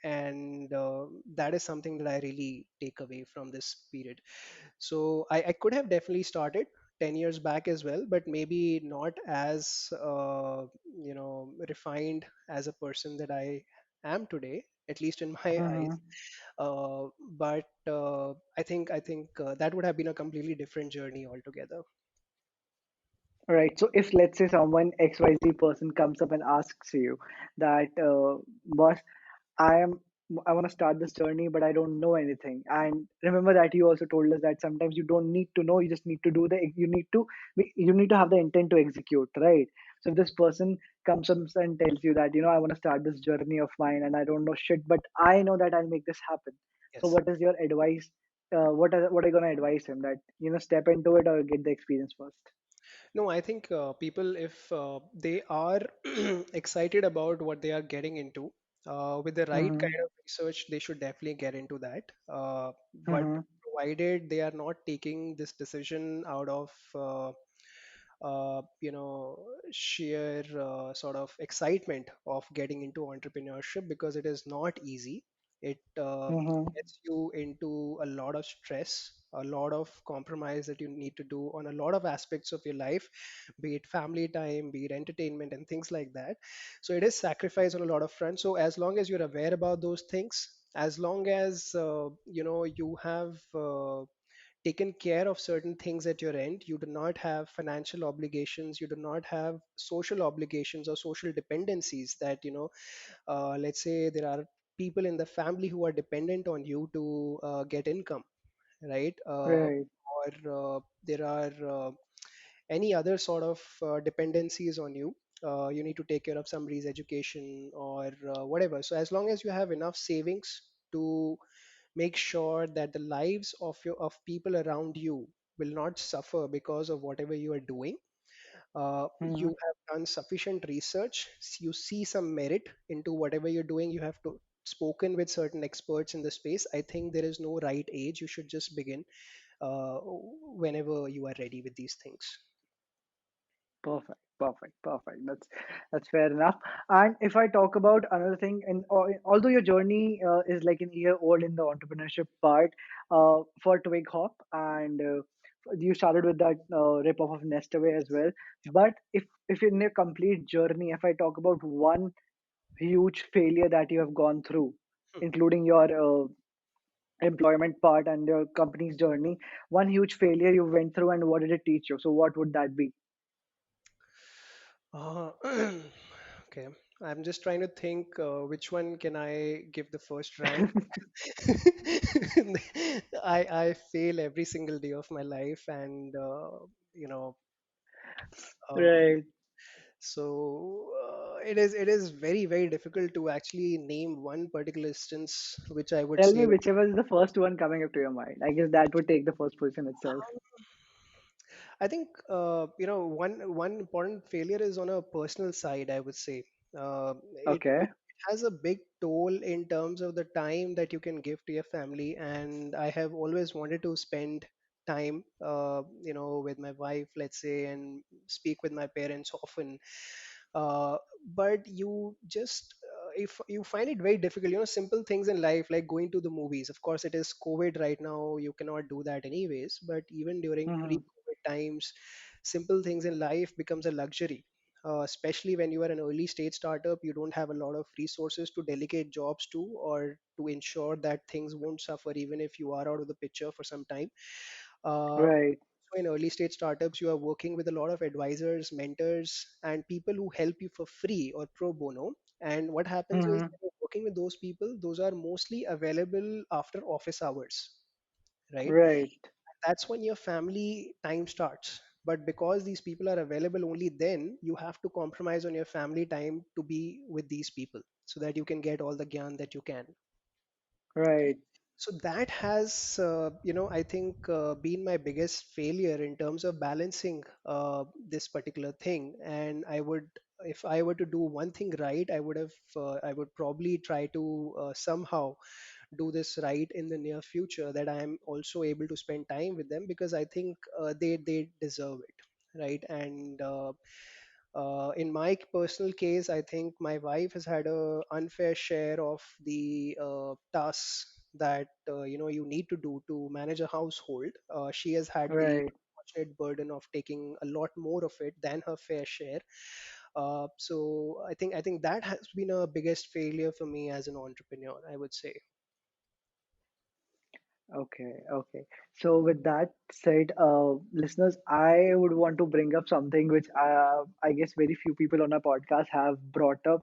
Speaker 2: And that is something that I really take away from this period. So I could have definitely started 10 years back as well, but maybe not as, refined as a person that I am today, at least in my eyes.
Speaker 1: Mm-hmm.
Speaker 2: But I think that would have been a completely different journey altogether.
Speaker 1: Right. So if let's say someone XYZ person comes up and asks you that, boss, I am I want to start this journey, but I don't know anything. And remember that you also told us that sometimes you don't need to know, you just need to do you need to have the intent to execute, right? So if this person comes up and tells you that, I want to start this journey of mine and I don't know shit, but I know that I'll make this happen. So
Speaker 2: Yes.
Speaker 1: what is your advice? What are you gonna advise him, that step into it or get the experience first?
Speaker 2: No, I think people, if they are excited about what they are getting into, with the right kind
Speaker 1: Mm-hmm.
Speaker 2: of research, they should definitely get into that. But
Speaker 1: Mm-hmm.
Speaker 2: provided they are not taking this decision out of, sheer sort of excitement of getting into entrepreneurship, because it is not easy. It
Speaker 1: Mm-hmm.
Speaker 2: gets you into a lot of stress, a lot of compromise that you need to do on a lot of aspects of your life, be it family time, be it entertainment, and things like that. So it is sacrifice on a lot of fronts. So as long as you're aware about those things, as long as you have taken care of certain things at your end, you do not have financial obligations, you do not have social obligations or social dependencies that let's say there are people in the family who are dependent on you to get income, right?
Speaker 1: Right.
Speaker 2: Or there are any other sort of dependencies on you. You need to take care of somebody's education or whatever. So as long as you have enough savings to make sure that the lives of people around you will not suffer because of whatever you are doing,
Speaker 1: Mm-hmm.
Speaker 2: you have done sufficient research, you see some merit into whatever you're doing, you have to spoken with certain experts in the space. I think there is no right age, you should just begin whenever you are ready with these things.
Speaker 1: Perfect, perfect, perfect. That's fair enough. And if I talk about another thing, and although your journey is like an year old in the entrepreneurship part for TwigHop, and you started with that rip off of Nestaway as well. But if in your complete journey, if I talk about one huge failure that you have gone through, including your employment part and your company's journey, one huge failure you went through, and what did it teach you? So what would that be?
Speaker 2: uh, okay, I'm just trying to think which one can I give the first rank. I fail every single day of my life, and you know uh,
Speaker 1: Right.
Speaker 2: so it is very very difficult to actually name one particular instance which I would
Speaker 1: Tell me
Speaker 2: say.
Speaker 1: whichever is the first one coming up to your mind. I guess that would take the first position itself.
Speaker 2: I think one important failure is on a personal side. I would say it
Speaker 1: Okay.
Speaker 2: has a big toll in terms of the time that you can give to your family, and I have always wanted to spend time, with my wife, let's say, and speak with my parents often. Uh, but you just if you find it very difficult, simple things in life like going to the movies. Of course, it is COVID right now; you cannot do that anyways. But even during
Speaker 1: Hmm.
Speaker 2: pre-COVID times, simple things in life becomes a luxury, especially when you are an early stage startup. You don't have a lot of resources to delegate jobs to, or to ensure that things won't suffer even if you are out of the picture for some time.
Speaker 1: Right.
Speaker 2: So in early stage startups, you are working with a lot of advisors, mentors, and people who help you for free or pro bono. And what happens is,
Speaker 1: Hmm.
Speaker 2: when you're working with those people, those are mostly available after office hours, right?
Speaker 1: Right.
Speaker 2: That's when your family time starts. But because these people are available only then, you have to compromise on your family time to be with these people so that you can get all the gyan that you can.
Speaker 1: Right.
Speaker 2: So that has I think been my biggest failure in terms of balancing this particular thing. And I would, if I were to do one thing right, I would probably try to somehow do this right in the near future, that I am also able to spend time with them, because I think they deserve it, right? And in my personal case, I think my wife has had a unfair share of the tasks that you need to do to manage a household. She has had the
Speaker 1: Right.
Speaker 2: unfortunate burden of taking a lot more of it than her fair share. So I think that has been a biggest failure for me as an entrepreneur, I would say.
Speaker 1: Okay. Okay. So with that said, listeners, I would want to bring up something which I guess very few people on our podcast have brought up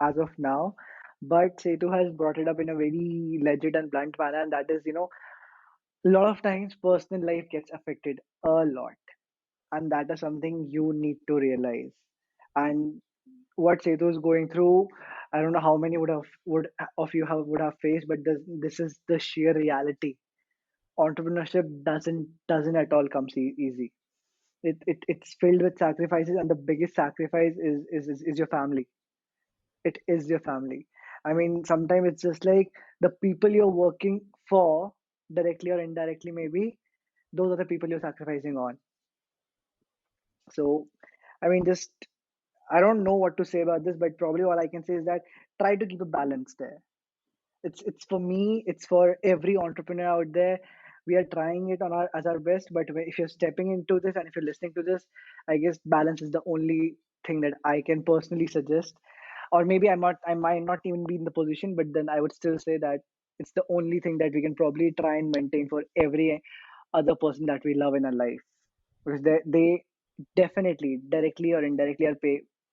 Speaker 1: as of now, but Setu has brought it up in a very legit and blunt manner, and that is, a lot of times personal life gets affected a lot, and that is something you need to realize. And what Setu is going through, I don't know how many would of you have would have faced, but this is the sheer reality. Entrepreneurship doesn't at all comes easy. It's filled with sacrifices, and the biggest sacrifice is your family. It is your family. I mean, sometimes it's just like the people you're working for, directly or indirectly, maybe those are the people you're sacrificing on. So, I mean, just I don't know what to say about this, but probably all I can say is that try to keep a balance there. It's for me, it's for every entrepreneur out there. We are trying it on our as our best, but if you're stepping into this and if you're listening to this, I guess balance is the only thing that I can personally suggest. Or maybe I might not even be in the position, but then I would still say that it's the only thing that we can probably try and maintain for every other person that we love in our life, because they definitely directly or indirectly are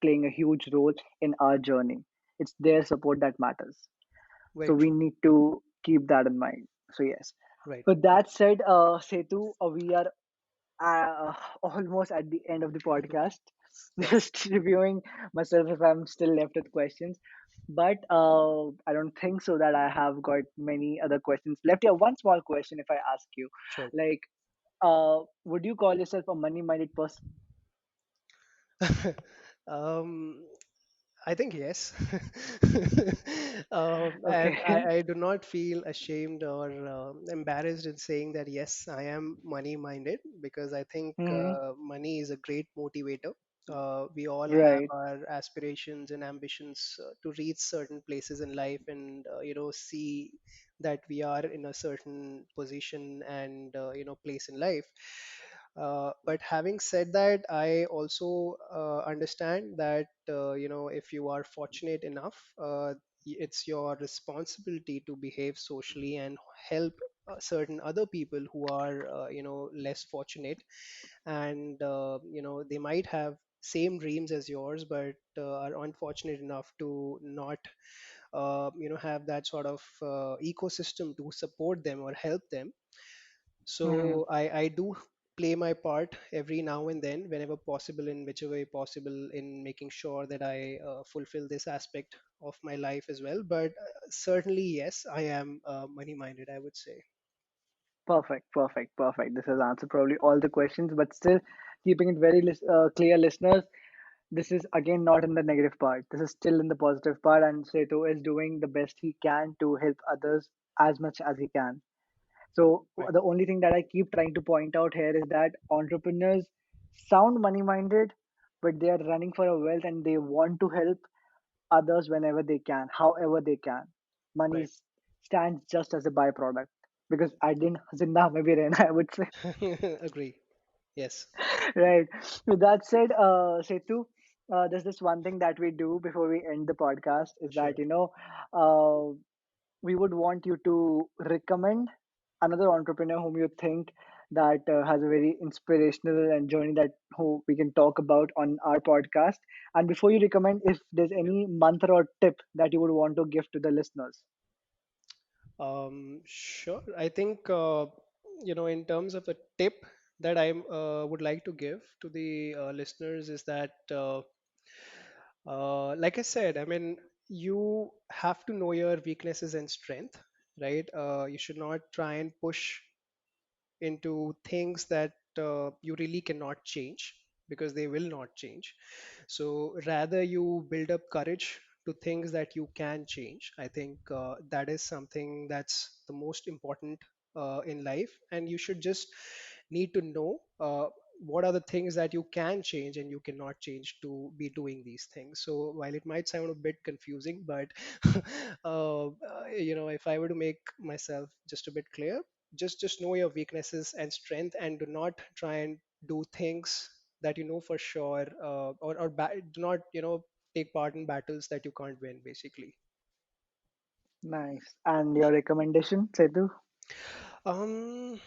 Speaker 1: playing a huge role in our journey. It's their support that matters,
Speaker 2: Very
Speaker 1: so we
Speaker 2: true.
Speaker 1: need to keep that in mind. So yes,
Speaker 2: Right.
Speaker 1: with that said, Setu, we are uh, almost at the end of the podcast.
Speaker 2: Right.
Speaker 1: Just reviewing myself if I'm still left with questions, but I don't think so that I have got many other questions left. Yeah, one small question if I ask you,
Speaker 2: Sure.
Speaker 1: like, would you call yourself a money-minded person?
Speaker 2: um, I think yes. And
Speaker 1: Okay.
Speaker 2: I do not feel ashamed or embarrassed in saying that yes, I am money minded, because I think
Speaker 1: Hmm.
Speaker 2: money is a great motivator. We all have
Speaker 1: Right.
Speaker 2: our aspirations and ambitions to reach certain places in life, and see that we are in a certain position and place in life. But having said that, I also understand that if you are fortunate enough, it's your responsibility to behave socially and help certain other people who are less fortunate, and they might have same dreams as yours, but are unfortunate enough to not have that sort of ecosystem to support them or help them.
Speaker 1: Hmm.
Speaker 2: So I do play my part every now and then, whenever possible, in whichever way possible, in making sure that I fulfill this aspect of my life as well. But certainly, yes, I am money minded, I would say.
Speaker 1: Perfect, perfect, perfect. This has answered probably all the questions, but still keeping it very clear, listeners. This is again not in the negative part. This is still in the positive part, and Setu is doing the best he can to help others as much as he can. So
Speaker 2: Right.
Speaker 1: the only thing that I keep trying to point out here is that entrepreneurs sound money minded, but they are running for a wealth and they want to help others whenever they can, however they can. Money
Speaker 2: Right.
Speaker 1: stands just as a byproduct, because I didn't zinda mein bhi rehna, I would say.
Speaker 2: Agree. Yes.
Speaker 1: Right. With that said, Setu, there's this one thing that we do before we end the podcast is that,
Speaker 2: Sure.
Speaker 1: we would want you to recommend another entrepreneur whom you think that has a very inspirational and journey that who we can talk about on our podcast. And before you recommend, if there's any mantra or tip that you would want to give to the listeners.
Speaker 2: Sure. I think, in terms of a tip that I would like to give to the listeners is that, like I said, I mean, you have to know your weaknesses and strength, right? You should not try and push into things that you really cannot change, because they will not change. So rather, you build up courage to things that you can change. I think that is something that's the most important in life, and you should just need to know what are the things that you can change and you cannot change to be doing these things. So while it might sound a bit confusing, but if I were to make myself just a bit clear, just know your weaknesses and strength, and do not try and do things that you know for sure, or do not take part in battles that you can't win, basically.
Speaker 1: Nice. And your recommendation, Setu?
Speaker 2: um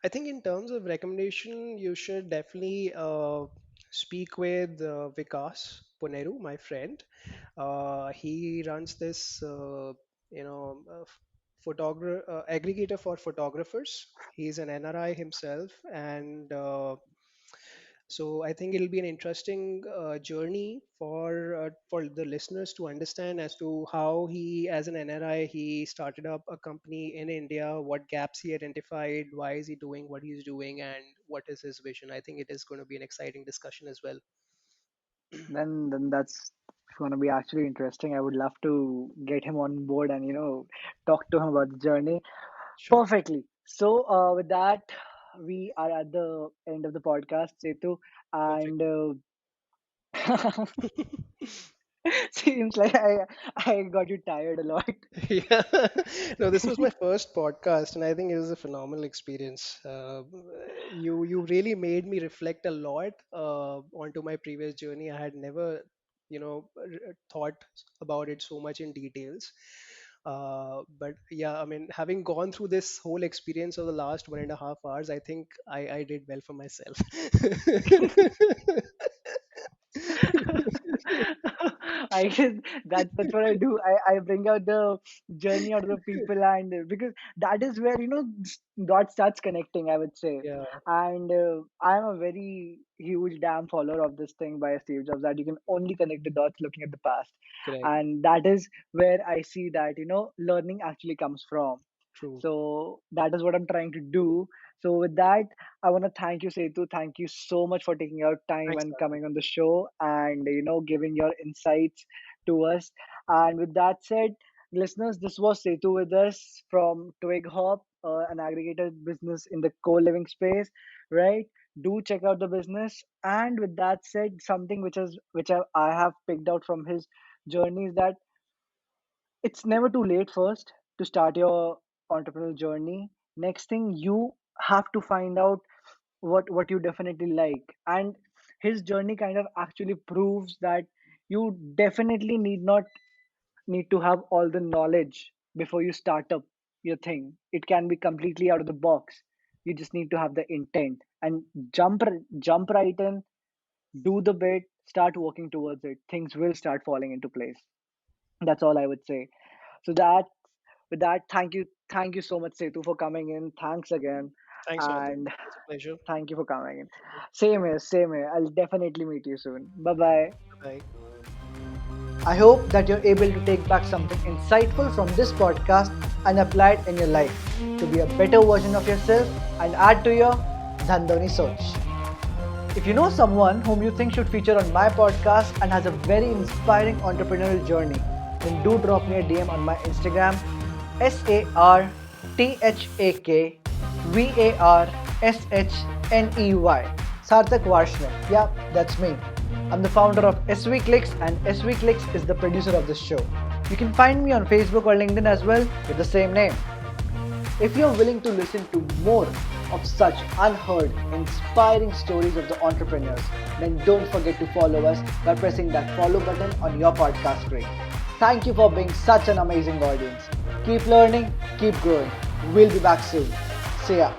Speaker 2: I think in terms of recommendation, you should definitely speak with Vikas Puneru, my friend. He runs this aggregator for photographers. He's an NRI himself, and so I think it'll be an interesting journey for the listeners to understand as to how he, as an NRI, he started up a company in India, what gaps he identified, why is he doing what he's doing, and what is his vision. I think it is going to be an exciting discussion as well.
Speaker 1: Then that's going to be actually interesting. I would love to get him on board and talk to him about the journey.
Speaker 2: Sure.
Speaker 1: Perfectly. So with that, we are at the end of the podcast, Setu,
Speaker 2: Perfect.
Speaker 1: and Seems like I got you tired a lot.
Speaker 2: Yeah. No, this was my first podcast, and I think it was a phenomenal experience. You really made me reflect a lot onto my previous journey. I had never, thought about it so much in details. But yeah, I mean, having gone through this whole experience of the last 1.5 hours, I think I did well for myself.
Speaker 1: I guess that's what I do. I bring out the journey out of the people, and because that is where dot starts connecting, I would say.
Speaker 2: Yeah,
Speaker 1: And I'm a very huge damn follower of this thing by Steve Jobs, that you can only connect the dots looking at the past,
Speaker 2: correct.
Speaker 1: and that is where I see that learning actually comes from.
Speaker 2: True.
Speaker 1: So that is what I'm trying to do. So with that, I want to thank you, Setu. Thank you so much for taking out time
Speaker 2: Thanks,
Speaker 1: and
Speaker 2: Sarthak.
Speaker 1: coming on the show and giving your insights to us. And with that said, listeners, this was Setu with us from TwigHop, an aggregated business in the co-living space. Right? Do check out the business. And with that said, something which I have picked out from his journey is that it's never too late first to start your entrepreneurial journey. Next thing, you have to find out what you definitely like, and his journey kind of actually proves that you definitely need to have all the knowledge before you start up your thing. It can be completely out of the box. You just need to have the intent and jump right in, do the bit, start working towards it. Things will start falling into place. That's all I would say. So that with that, thank you so much, Setu, for coming in. Thanks again,
Speaker 2: Thanks, Sarthak.
Speaker 1: and
Speaker 2: It's a pleasure.
Speaker 1: thank you for coming in. Same here, same here. I'll definitely meet you soon. Bye bye.
Speaker 2: Bye.
Speaker 1: I hope that you're able to take back something insightful from this podcast and apply it in your life to be a better version of yourself and add to your Dhandho Soch. If you know someone whom you think should feature on my podcast and has a very inspiring entrepreneurial journey, then do drop me a DM on my Instagram, SarthakVarshney. Sarthak Varshney. Yeah, that's me. I'm the founder of SV Clicks, and SV Clicks is the producer of this show. You can find me on Facebook or LinkedIn as well with the same name. If you're willing to listen to more of such unheard, inspiring stories of the entrepreneurs, then don't forget to follow us by pressing that follow button on your podcast screen. Thank you for being such an amazing audience. Keep learning, keep growing. We'll be back soon. See ya.